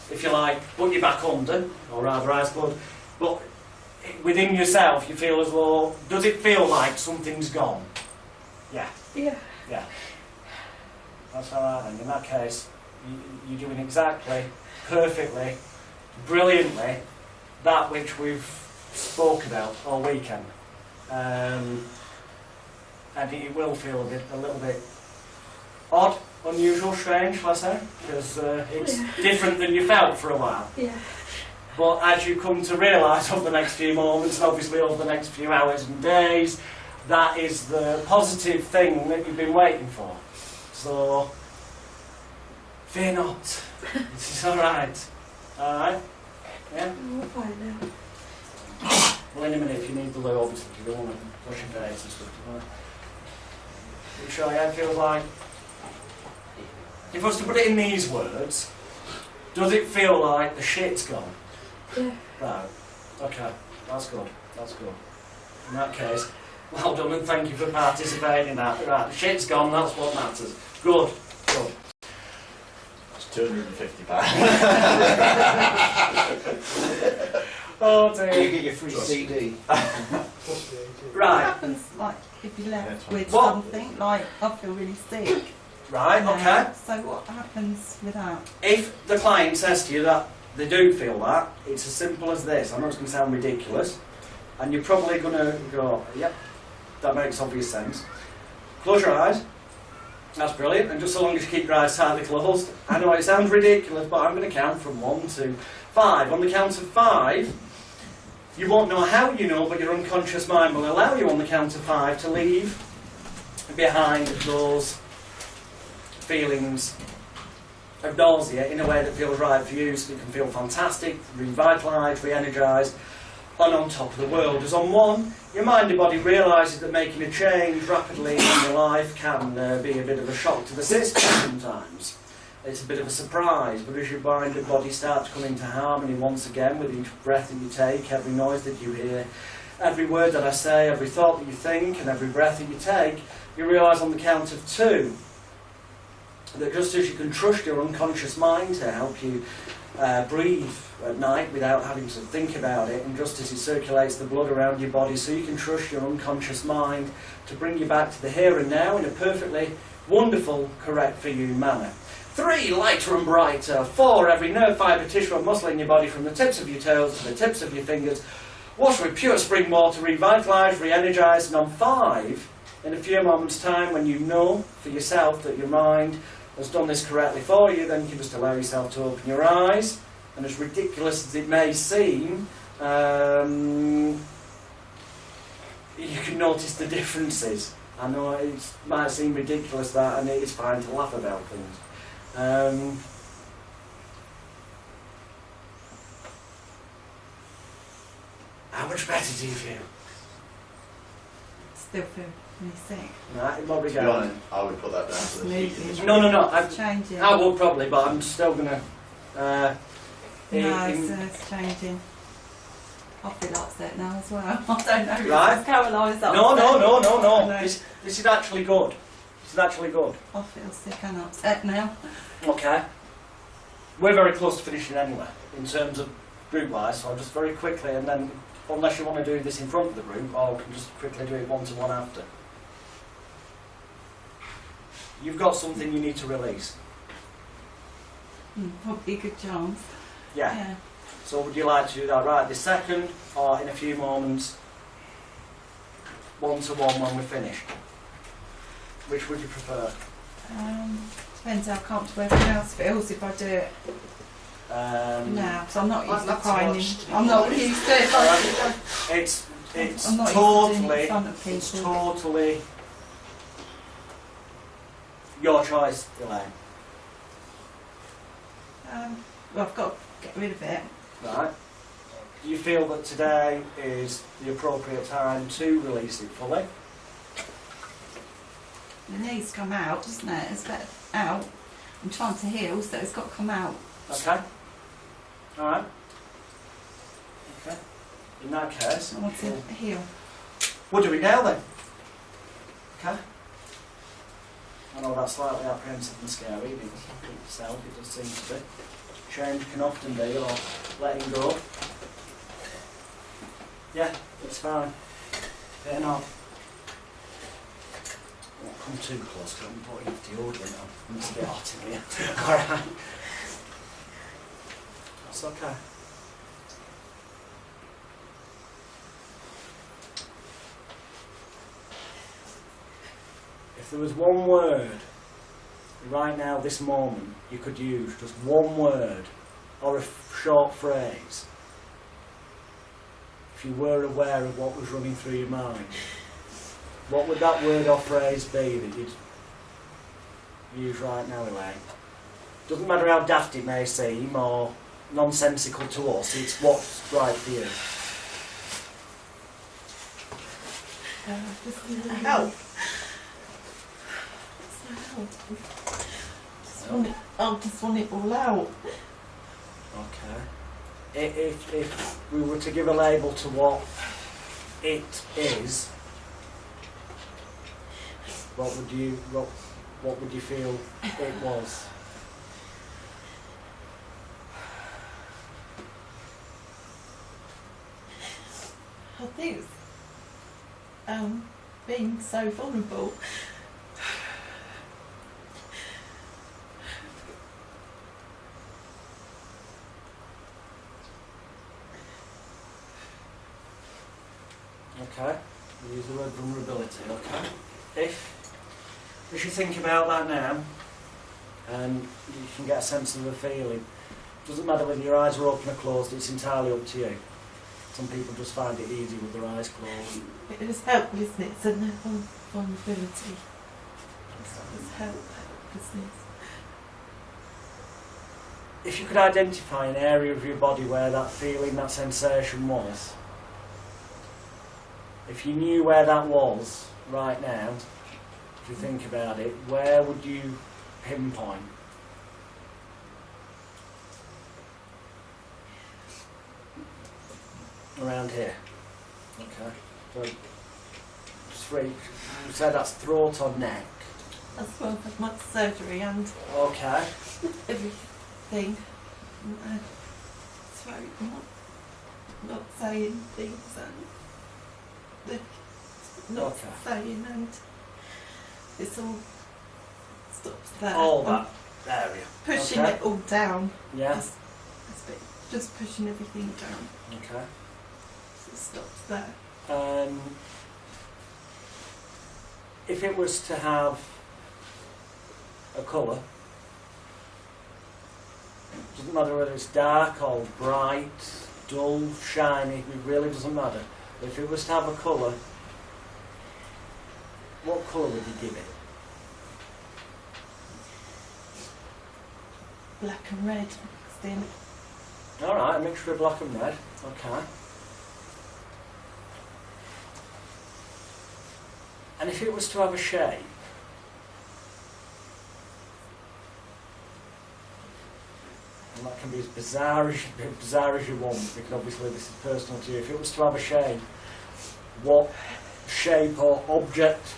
if you like, put you back under, or rather ice blood, but within yourself you feel as though, does it feel like something's gone? Yeah. Yeah. Yeah. That's alright then. In that case, you're doing exactly, perfectly, brilliantly that which we've spoke about all weekend. And it will feel a little bit odd, unusual, strange, shall I say, because it's different than you felt for a while. Yeah. But as you come to realise over the next few moments, and obviously over the next few hours and days, that is the positive thing that you've been waiting for. So, fear not. This is alright. Alright? Yeah? I'm fine now. Well, in a minute, if you need the loo, obviously, you don't want to wash your face and stuff. Right? You sure? Yeah, it feels like. If I was to put it in these words, does it feel like the shit's gone? Yeah. Right. Okay. That's good. That's good. In that case, well done and thank you for participating in that. Right. The shit's gone. That's what matters. Good. Good. That's £250. Oh dear. You get your free CD. What Right. happens, like, if you're left That's with What? something, like, I feel really sick? Right. Okay. So what happens with that? If the client says to you that they do feel that, it's as simple as this. I know it's going to sound ridiculous, and you're probably going to go, yep, that makes obvious sense. Close your eyes. That's brilliant, and just so long as you keep your eyes tightly closed. I know it sounds ridiculous, but I'm going to count from 1 to 5. On the count of 5, you won't know how you know, but your unconscious mind will allow you on the count of 5 to leave behind those feelings of nausea in a way that feels right for you, so you can feel fantastic, revitalised, re-energised, and on top of the world. As on 1, your mind and body realises that making a change rapidly in your life can be a bit of a shock to the system sometimes. It's a bit of a surprise, but as your mind and body start to come into harmony once again with each breath that you take, every noise that you hear, every word that I say, every thought that you think, and every breath that you take, you realise on the count of 2 that just as you can trust your unconscious mind to help you breathe at night without having to think about it, and just as it circulates the blood around your body, so you can trust your unconscious mind to bring you back to the here and now in a perfectly wonderful, correct for you manner. 3, lighter and brighter. 4, every nerve, fibre, tissue and muscle in your body from the tips of your toes to the tips of your fingers, wash with pure spring water, revitalise, re-energise. And on 5, in a few moments' time, when you know for yourself that your mind has done this correctly for you, then you can just allow yourself to open your eyes. And as ridiculous as it may seem, you can notice the differences. I know it might seem ridiculous that, and it is fine to laugh about things. How much better do you feel? Still feel really sick. Right, it might be To be going. honest, I would put that down to the heat in this room. No. It's changing. I would probably, but I'm still gonna. No, it's changing. I feel upset now as well. I don't know. Right. It's Caroline's upset. No. No. This is actually good. This is actually good. I feel sick and upset now. Okay. We're very close to finishing anyway, in terms of group-wise, so I'll just very quickly, and then, unless you want to do this in front of the group, or we can just quickly do it one-to-one after. You've got something you need to release. Probably a good chance. Yeah. So would you like to do that right this second, or in a few moments, one-to-one when we're finished? Which would you prefer? Depends how comfortable everyone else feels if I do it now, because I'm not used to finding. I'm not used to it. It's I'm not used to doing it totally, in front of it's people. totally your choice, Elaine. Well, I've got to get rid of it. Right? Do you feel that today is the appropriate time to release it fully? It needs to come out, doesn't it? It's better out. I'm trying to heal, so it's got to come out. Okay. All right. Okay. In that case, I want to heal. we'll do it now then. Okay. I know that's slightly apprehensive and scary, but itself it does seem to be. Change can often be, or letting go. Yeah, it's fine. Fair enough. Don't come too close, because I'm putting deodorant on. It's a bit hot in here. Alright. That's okay. If there was one word right now, this moment, you could use, just one word or a short phrase, if you were aware of what was running through your mind, what would that word or phrase be that you'd use right now, Elaine? Doesn't matter how daft it may seem or nonsensical to us, it's what's right for you. Help. I just want it all out. Okay. If we were to give a label to what it is, what would you feel it was? I think it's being so vulnerable. Okay, we use the word vulnerability, okay. If you think about that now, and you can get a sense of the feeling, it doesn't matter whether your eyes are open or closed, it's entirely up to you. Some people just find it easy with their eyes closed. It was helplessness and vulnerability. It was helplessness. If you could identify an area of your body where that feeling, that sensation was, if you knew where that was right now, if you think about it, where would you pinpoint? Around here. Okay. So, just for you say that's throat or neck. That's why I've had my surgery and Okay. everything. So not saying things and not Okay. saying, and it's all stops there. All I'm that area. pushing Okay. it all down. Yeah. Just pushing everything down. Okay. So it stops there. If it was to have a colour, doesn't matter whether it's dark or bright, dull, shiny, it really doesn't matter. If it was to have a colour, what colour would you give it? Black and red mixed in. Alright, a mixture of black and red. Okay. And if it was to have a shape, and that can be as bizarre as you want, because obviously this is personal to you. If it was to have a shape, what shape or object,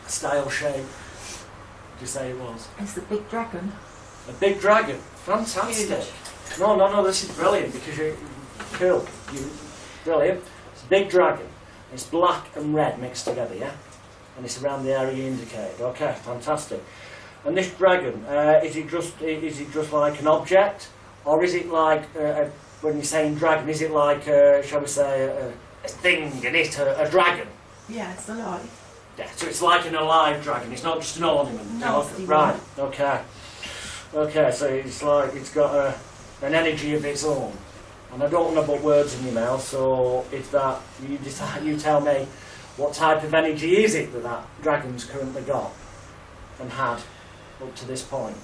style shape, would you say it was? It's a big dragon. A big dragon. Fantastic. Huge. No, this is brilliant because you're cool. Brilliant. It's a big dragon. It's black and red mixed together, yeah? And it's around the area you indicated. Okay, fantastic. And this dragon, is it just like an object, or is it like when you're saying dragon? Is it like shall we say a thing in it, a dragon? Yeah, it's alive. Yeah, so it's like an alive dragon. It's not just an ornament. Nasty Right. Okay. Okay. So it's like it's got an energy of its own. And I don't want to put words in your mouth. So it's that you tell me what type of energy is it that dragon's currently got and had up to this point.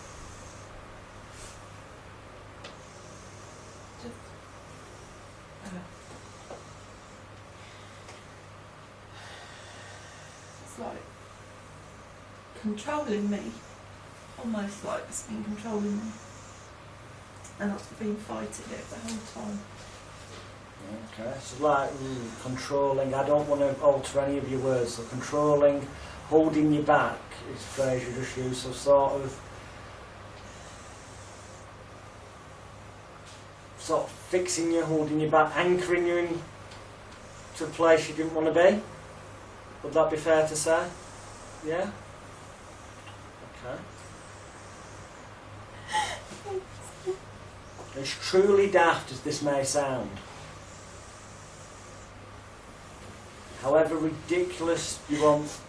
It's like controlling me, almost like it's been controlling me, and I've been fighting it the whole time. Okay, so like controlling, I don't want to alter any of your words, so controlling, holding you back is the phrase you just used, so sort of fixing you, holding you back, anchoring you in to a place you didn't want to be. Would that be fair to say? Yeah? Okay. As truly daft as this may sound, however ridiculous you want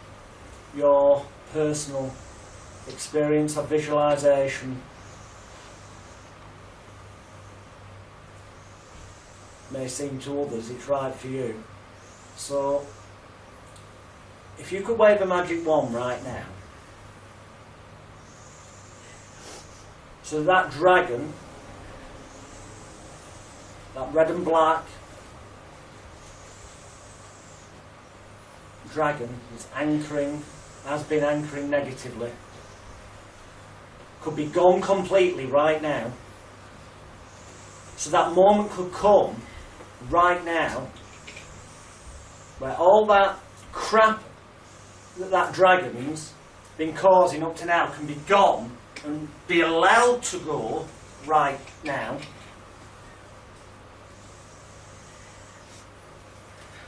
your personal experience of visualization may seem to others, it's right for you. So, if you could wave a magic wand right now, so that dragon, that red and black dragon is anchoring, has been anchoring negatively, could be gone completely right now. So that moment could come right now where all that crap that dragon's been causing up to now can be gone and be allowed to go right now.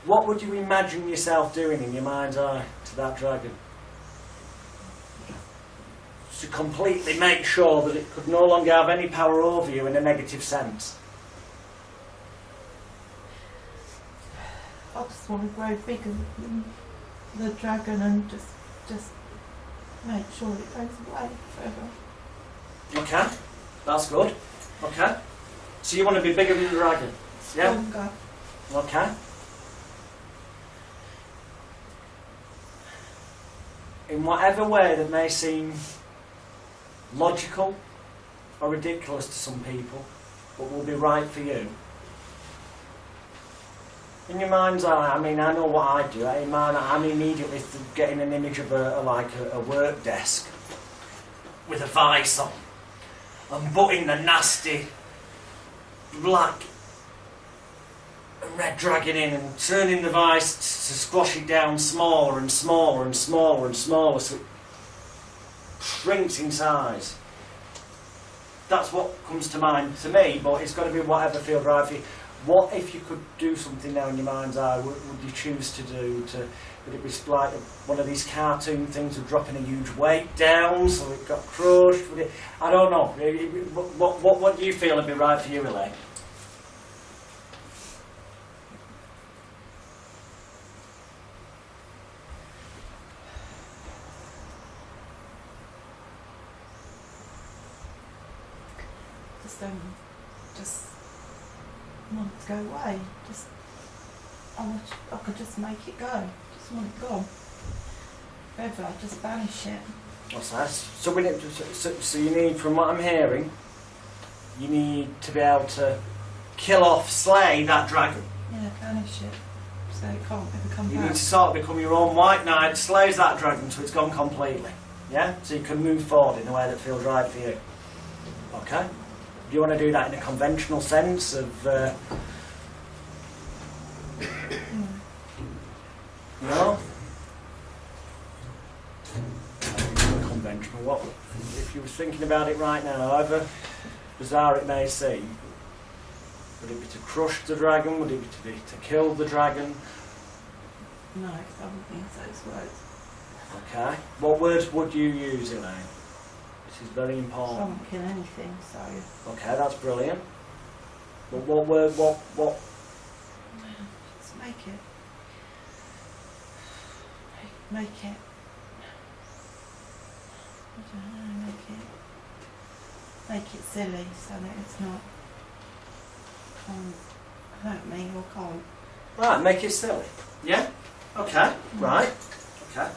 What would you imagine yourself doing in your mind's eye to that dragon? To completely make sure that it could no longer have any power over you in a negative sense. I just want to grow bigger than the dragon and just make sure it goes away forever. Okay, that's good. Okay, so you want to be bigger than the dragon? Yeah. Stronger. Okay. In whatever way that may seem logical or ridiculous to some people, but will be right for you. In your mind's eye, I mean, I know what I do. In mine, I'm immediately getting an image of a work desk with a vice on, and putting the nasty black and red dragon in and turning the vice to squash it down smaller and smaller and smaller and smaller so it shrinks in size. that's what comes to mind to me, but it's got to be whatever feels right for you. What if you could do something now in your mind's eye? What would you choose to do? Would it be like one of these cartoon things of dropping a huge weight down so it got crushed? Would it, I don't know. What do you feel would be right for you, Elaine? Just want it to go away. I could just make it go. Just want it gone. Forever, just banish it. What's that? So, so you need, from what I'm hearing, you need to be able to kill off, slay that dragon. Yeah, banish it. So it can't ever come You back. need to sort of become your own white knight, slays that dragon so it's gone completely. Yeah? So you can move forward in a way that feels right for you. Okay? Do you want to do that in a conventional sense of... No? Conventional. What, if you were thinking about it right now, however bizarre it may seem, would it be to crush the dragon? Would it be to kill the dragon? No, because I wouldn't use those words. Okay. What words would you use, Elaine? This is very I important. won't kill anything, so... Okay, that's brilliant. But what word, what... Just make it. Make it. I don't know, make it silly so that it's not... hurt me or can't. Right, make it silly. Yeah? Okay, right. Okay.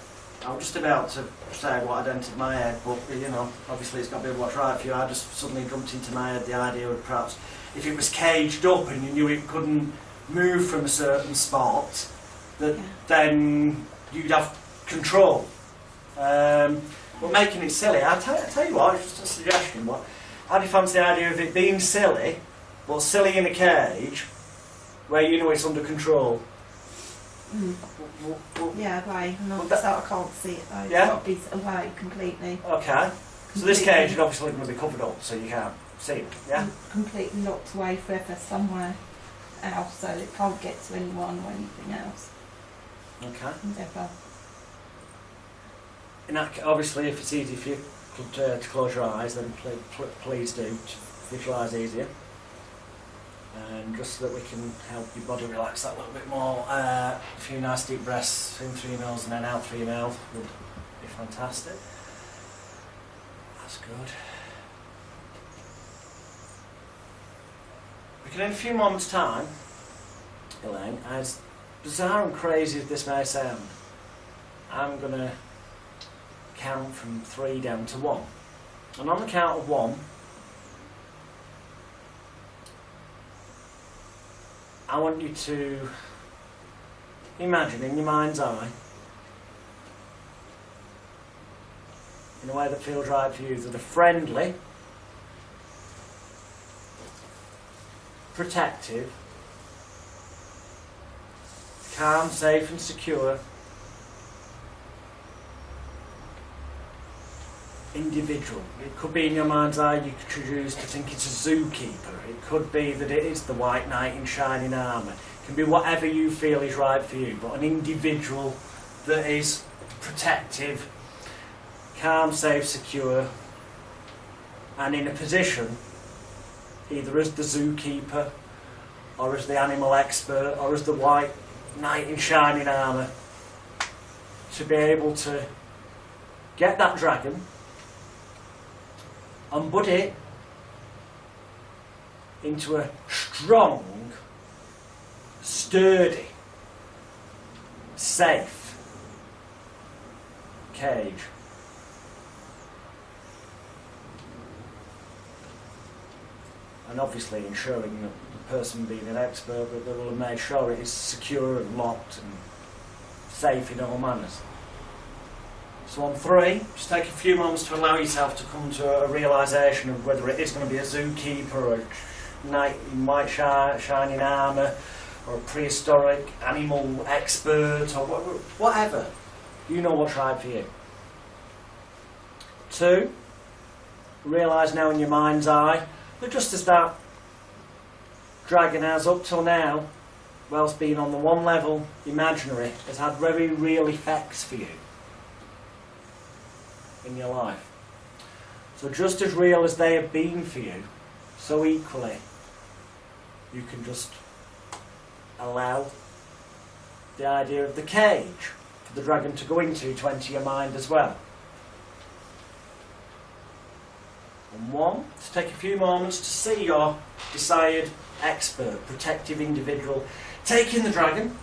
I'm just about to say what I'd entered my head, but, you know, obviously it's got to be what's right for you. I just suddenly jumped into my head the idea of perhaps if it was caged up and you knew it couldn't move from a certain spot, that then you'd have control. But making it silly, I'll tell you what, it's just a suggestion. How do you fancy the idea of it being silly, but silly in a cage, where you know it's under control? Yeah, away. Not so I can't see it though. Yeah? It's got to be away completely. Okay. So this cage is obviously going to be covered up, so you can't see it. Yeah? Completely locked away forever somewhere else, so it can't get to anyone or anything else. Okay. Ever. And that, obviously, if it's easy for you to close your eyes, then please do, to visualise easier. And just so that we can help your body relax that little bit more, a few nice deep breaths in through your nose and then out through your mouth would be fantastic. That's good. We can, in a few moments' time, Elaine, as bizarre and crazy as this may sound, I'm going to count from 3 down to 1. And on the count of 1, I want you to imagine in your mind's eye, in a way that feels right for you, that a friendly, protective, calm, safe and secure individual. It could be in your mind's eye you could choose to think it's a zookeeper. It could be that it is the white knight in shining armour. It can be whatever you feel is right for you, but an individual that is protective, calm, safe, secure, and in a position either as the zookeeper or as the animal expert or as the white knight in shining armour to be able to get that dragon and put it into a strong, sturdy, safe cage. And obviously ensuring that the person being an expert that they will have made sure it is secure and locked and safe in all manners. So on 3, just take a few moments to allow yourself to come to a realisation of whether it is going to be a zookeeper or a knight in white shining armour or a prehistoric animal expert or whatever. You know what's right for you. 2, realise now in your mind's eye that just as that dragon has up till now, whilst being on the one level, imaginary, has had very real effects for you in your life. So just as real as they have been for you, so equally you can just allow the idea of the cage for the dragon to go into to enter your mind as well. And one, to take a few moments to see your desired expert, protective individual, taking the dragon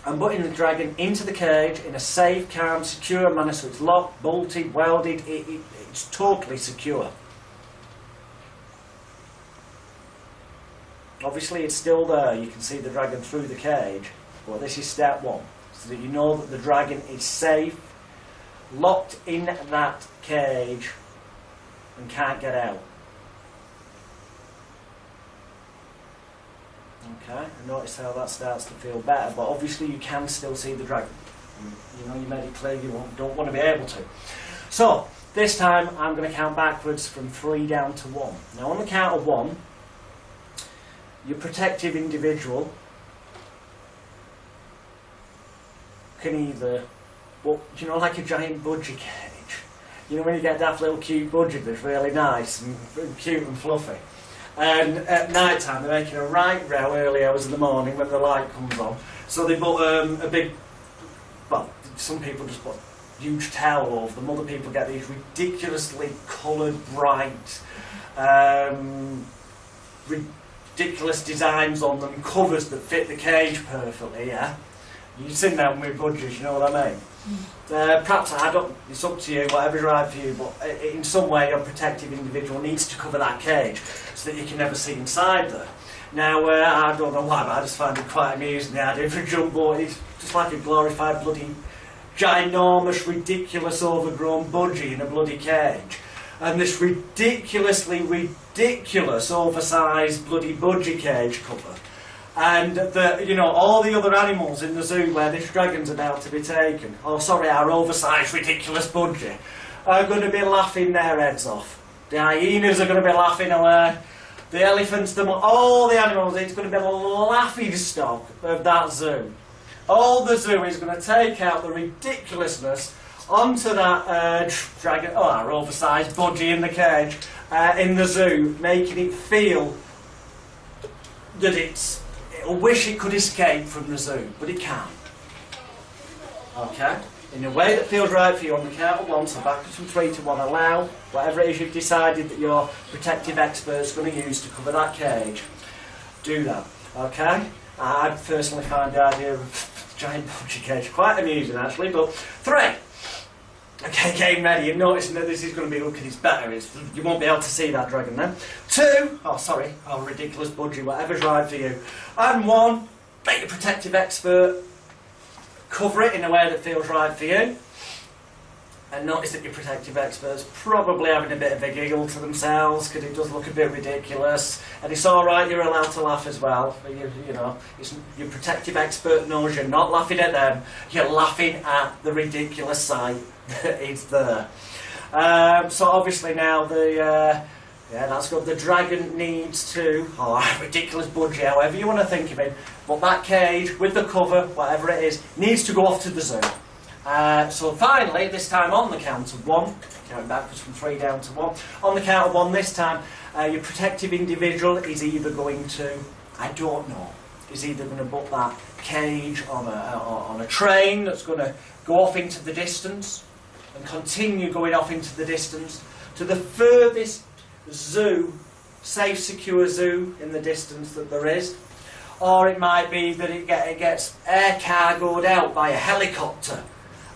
and putting the dragon into the cage in a safe, calm, secure manner, so it's locked, bolted, welded, it's totally secure. Obviously it's still there, you can see the dragon through the cage, but this is step one, so that you know that the dragon is safe, locked in that cage and can't get out. Okay, and notice how that starts to feel better, but obviously you can still see the dragon. You know, you made it clear you don't want to be able to. So, this time I'm going to count backwards from 3 down to 1. Now on the count of 1, your protective individual can either, well, you know, like a giant budgie cage. You know when you get that little cute budgie that's really nice and cute and fluffy. And at night time they're making a right row early hours of the morning when the light comes on. So they put a big, well, some people just put a huge towel over them. Other people get these ridiculously coloured, bright, ridiculous designs on them, covers that fit the cage perfectly, yeah? You've seen them with budgies, you know what I mean? Perhaps, I don't, it's up to you, whatever's right for you, but in some way your protective individual needs to cover that cage so that you can never see inside there. Now, I don't know why, but I just find it quite amusing, the idea of a jumbo. It's just like a glorified bloody, ginormous, ridiculous, overgrown budgie in a bloody cage. And this ridiculously ridiculous, oversized bloody budgie cage cover. And you know, all the other animals in the zoo where this dragon's about to be taken, oh sorry, our oversized ridiculous budgie, are going to be laughing their heads off. The hyenas are going to be laughing away. The elephants, all the animals, it's going to be a laughing stock of that zoo. All the zoo is going to take out the ridiculousness onto that dragon, oh, our oversized budgie in the cage, in the zoo, making it feel that it'll wish it could escape from the zoo, but it can't. Okay? In a way that feels right for you on the count of 1, so backwards from 3 to 1, allow whatever it is you've decided that your protective expert's going to use to cover that cage. Do that. Okay? I personally find the idea of giant budgie cage quite amusing actually, but 3. Okay, getting ready, you're noticing that this is going to be looking, it's better, you won't be able to see that dragon then. 2, oh sorry, oh ridiculous budgie, whatever's right for you. And 1, make your protective expert cover it in a way that feels right for you. And notice that your protective expert's probably having a bit of a giggle to themselves because it does look a bit ridiculous. And it's alright, you're allowed to laugh as well. You know, your protective expert knows you're not laughing at them, you're laughing at the ridiculous sight that is there. So obviously now yeah, that's good. The dragon needs to, oh, ridiculous budgie, however you want to think of it, but that cage with the cover, whatever it is, needs to go off to the zoo. So finally, this time on the count of 1, counting backwards from 3 down to 1, on the count of 1 this time, your protective individual is either going to, I don't know, is either going to put that cage on a train that's going to go off into the distance and continue going off into the distance to the furthest zoo, safe, secure zoo in the distance that there is, or it might be that it gets air cargoed out by a helicopter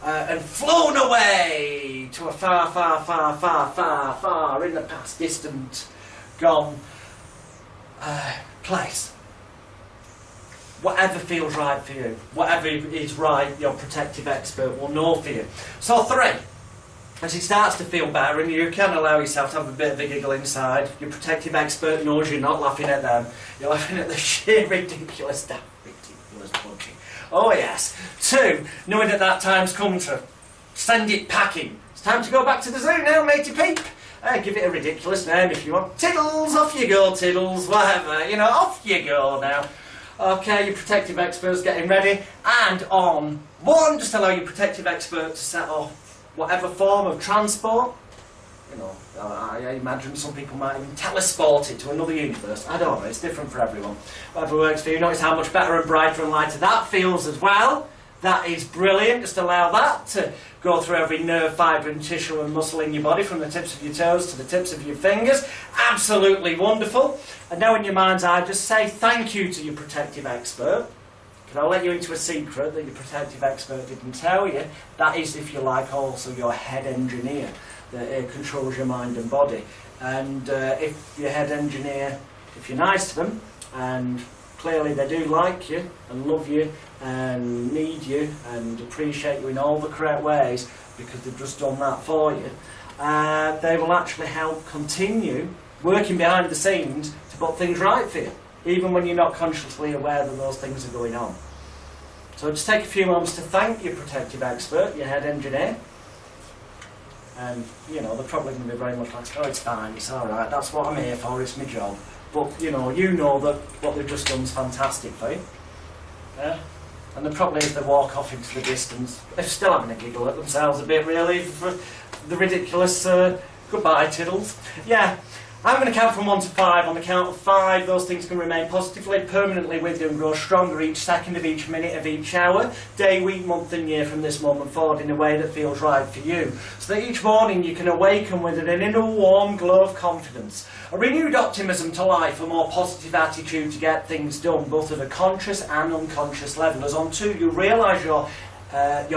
and flown away to a far, far, far, far, far, far in the past, distant, gone place. Whatever feels right for you, whatever is right, your protective expert will know for you. So 3. As it starts to feel better and you can allow yourself to have a bit of a giggle inside, your protective expert knows you're not laughing at them, you're laughing at the sheer ridiculous budgie. Oh yes. 2, knowing that time's come to send it packing. It's time to go back to the zoo now, matey peep. Give it a ridiculous name if you want. Tiddles, off you go, Tiddles, whatever, you know, off you go now. Okay, your protective expert's getting ready, and on one, just allow your protective expert to set off whatever form of transport. You know, I imagine some people might even telesport it to another universe. I don't know, it's different for everyone. Whatever works for you. Notice how much better and brighter and lighter that feels as well. That is brilliant. Just allow that to go through every nerve, fibre and tissue and muscle in your body, from the tips of your toes to the tips of your fingers. Absolutely wonderful. And now in your mind's eye, just say thank you to your protective expert. Can I let you into a secret that your protective expert didn't tell you? That is, if you like, also your head engineer that controls your mind and body. And if your head engineer, if you're nice to them, and clearly they do like you and love you and need you and appreciate you in all the correct ways, because they've just done that for you, they will actually help continue working behind the scenes to put things right for you, even when you're not consciously aware that those things are going on. So just take a few moments to thank your protective expert, your head engineer. And, you know, they're probably going to be very much like, oh, it's fine, it's alright, that's what I'm here for, it's my job. But, you know that what they've just done is fantastic for you. Yeah? And they're probably, as they walk off into the distance, they're still having a giggle at themselves a bit, really, for the ridiculous goodbye, Tiddles. Yeah. I'm going to count from 1 to 5. On the count of 5, those things can remain positively, permanently with you and grow stronger each second of each minute of each hour, day, week, month and year from this moment forward in a way that feels right for you. So that each morning you can awaken with an inner warm glow of confidence, a renewed optimism to life, a more positive attitude to get things done, both at a conscious and unconscious level. As on 2, you realise your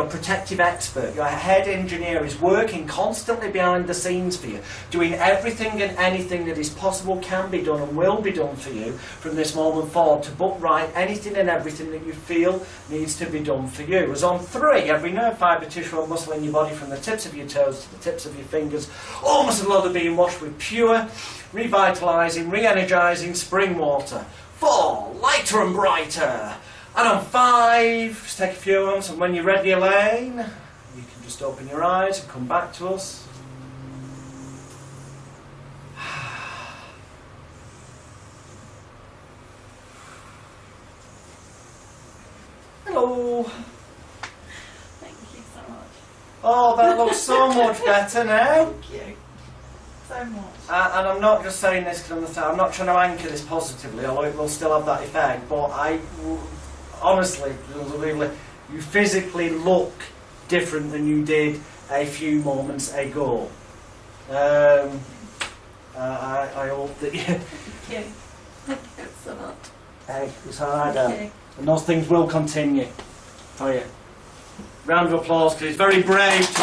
protective expert, your head engineer, is working constantly behind the scenes for you, doing everything and anything that is possible, can be done and will be done for you from this moment forward to put right anything and everything that you feel needs to be done for you. As on 3, every nerve, fibre, tissue and muscle in your body, from the tips of your toes to the tips of your fingers, all muscle and blood are being washed with pure, revitalising, re-energising spring water. 4, lighter and brighter. And on 5, just take a few moments, and when you're ready, Elaine, you can just open your eyes and come back to us. Hello. Thank you so much. Oh, that looks so much better now. Thank you so much. And I'm not just saying this because I'm not trying to anchor this positively, although it will still have that effect, but honestly, you physically look different than you did a few moments ago. I hope that you... Thank you. Thank you so much. Hey, it's alright, Thank you. and those things will continue for you. Round of applause, because it's very brave to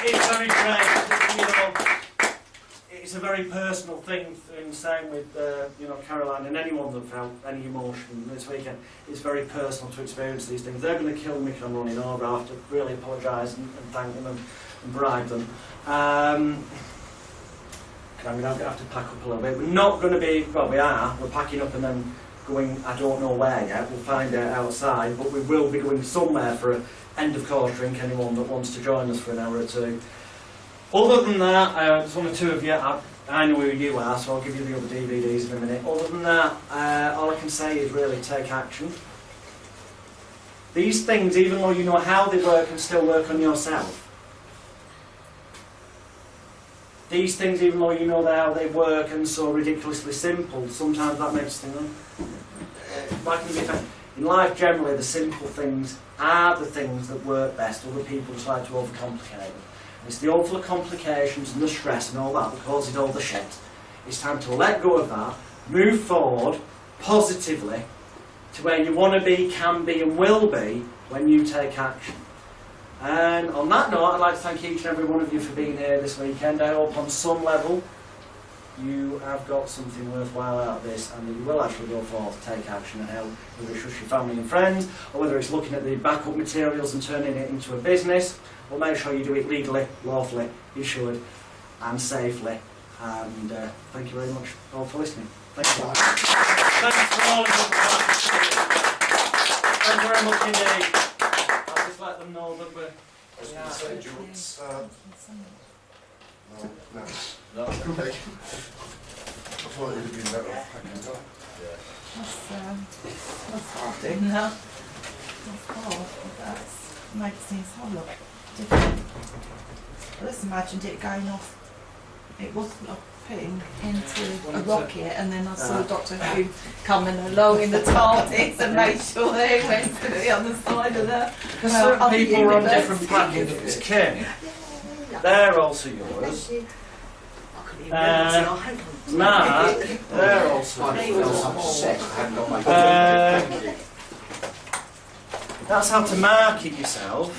It's very brave, you know. It's a very personal thing, in the same with Caroline and anyone that felt any emotion this weekend. It's very personal to experience these things. They're going to kill me because I'm running over. I have to really apologise and thank them and bribe them. I'm going to have to pack up a little bit. We're not going to be, well, we are. We're packing up and then going, I don't know where yet. We'll find out outside, but we will be going somewhere for an end of course drink. Anyone that wants to join us for an hour or two. Other than that, there's one or two of you, I know who you are, so I'll give you the other DVDs in a minute. Other than that, all I can say is really take action. These things, even though you know how they work, can still work on yourself. These things, even though you know how they work and so ridiculously simple, sometimes that makes things in life generally, the simple things are the things that work best. Other people try to overcomplicate them. It's the awful complications and the stress and all that causes all the shit. It's time to let go of that, move forward positively to where you want to be, can be and will be when you take action. And on that note, I'd like to thank each and every one of you for being here this weekend. I hope on some level you have got something worthwhile out of this and that you will actually go forth, take action and help, whether it's just your family and friends or whether it's looking at the backup materials and turning it into a business. Well, make sure you do it legally, lawfully, you should, and safely. And thank you very much all for listening. Thank you. Thanks for all of you. Thank you very much indeed. I'll just let them know that we're... I was going to say, do you want No. No. I thought it would have been better off packing it up. Yeah. That's hard doing that. That's hard, but that makes things a lot different. I just imagined it going off. It was like putting into a rocket, and then I saw Doctor Who coming along in the TARDIS and made sure they went to the other side of the. Because certain people are on different planets, Kim. They're also yours. I couldn't even remember, so I hope I'm- Mark, they're also I feel yours. upset I hadn't got my That's how to market yourself.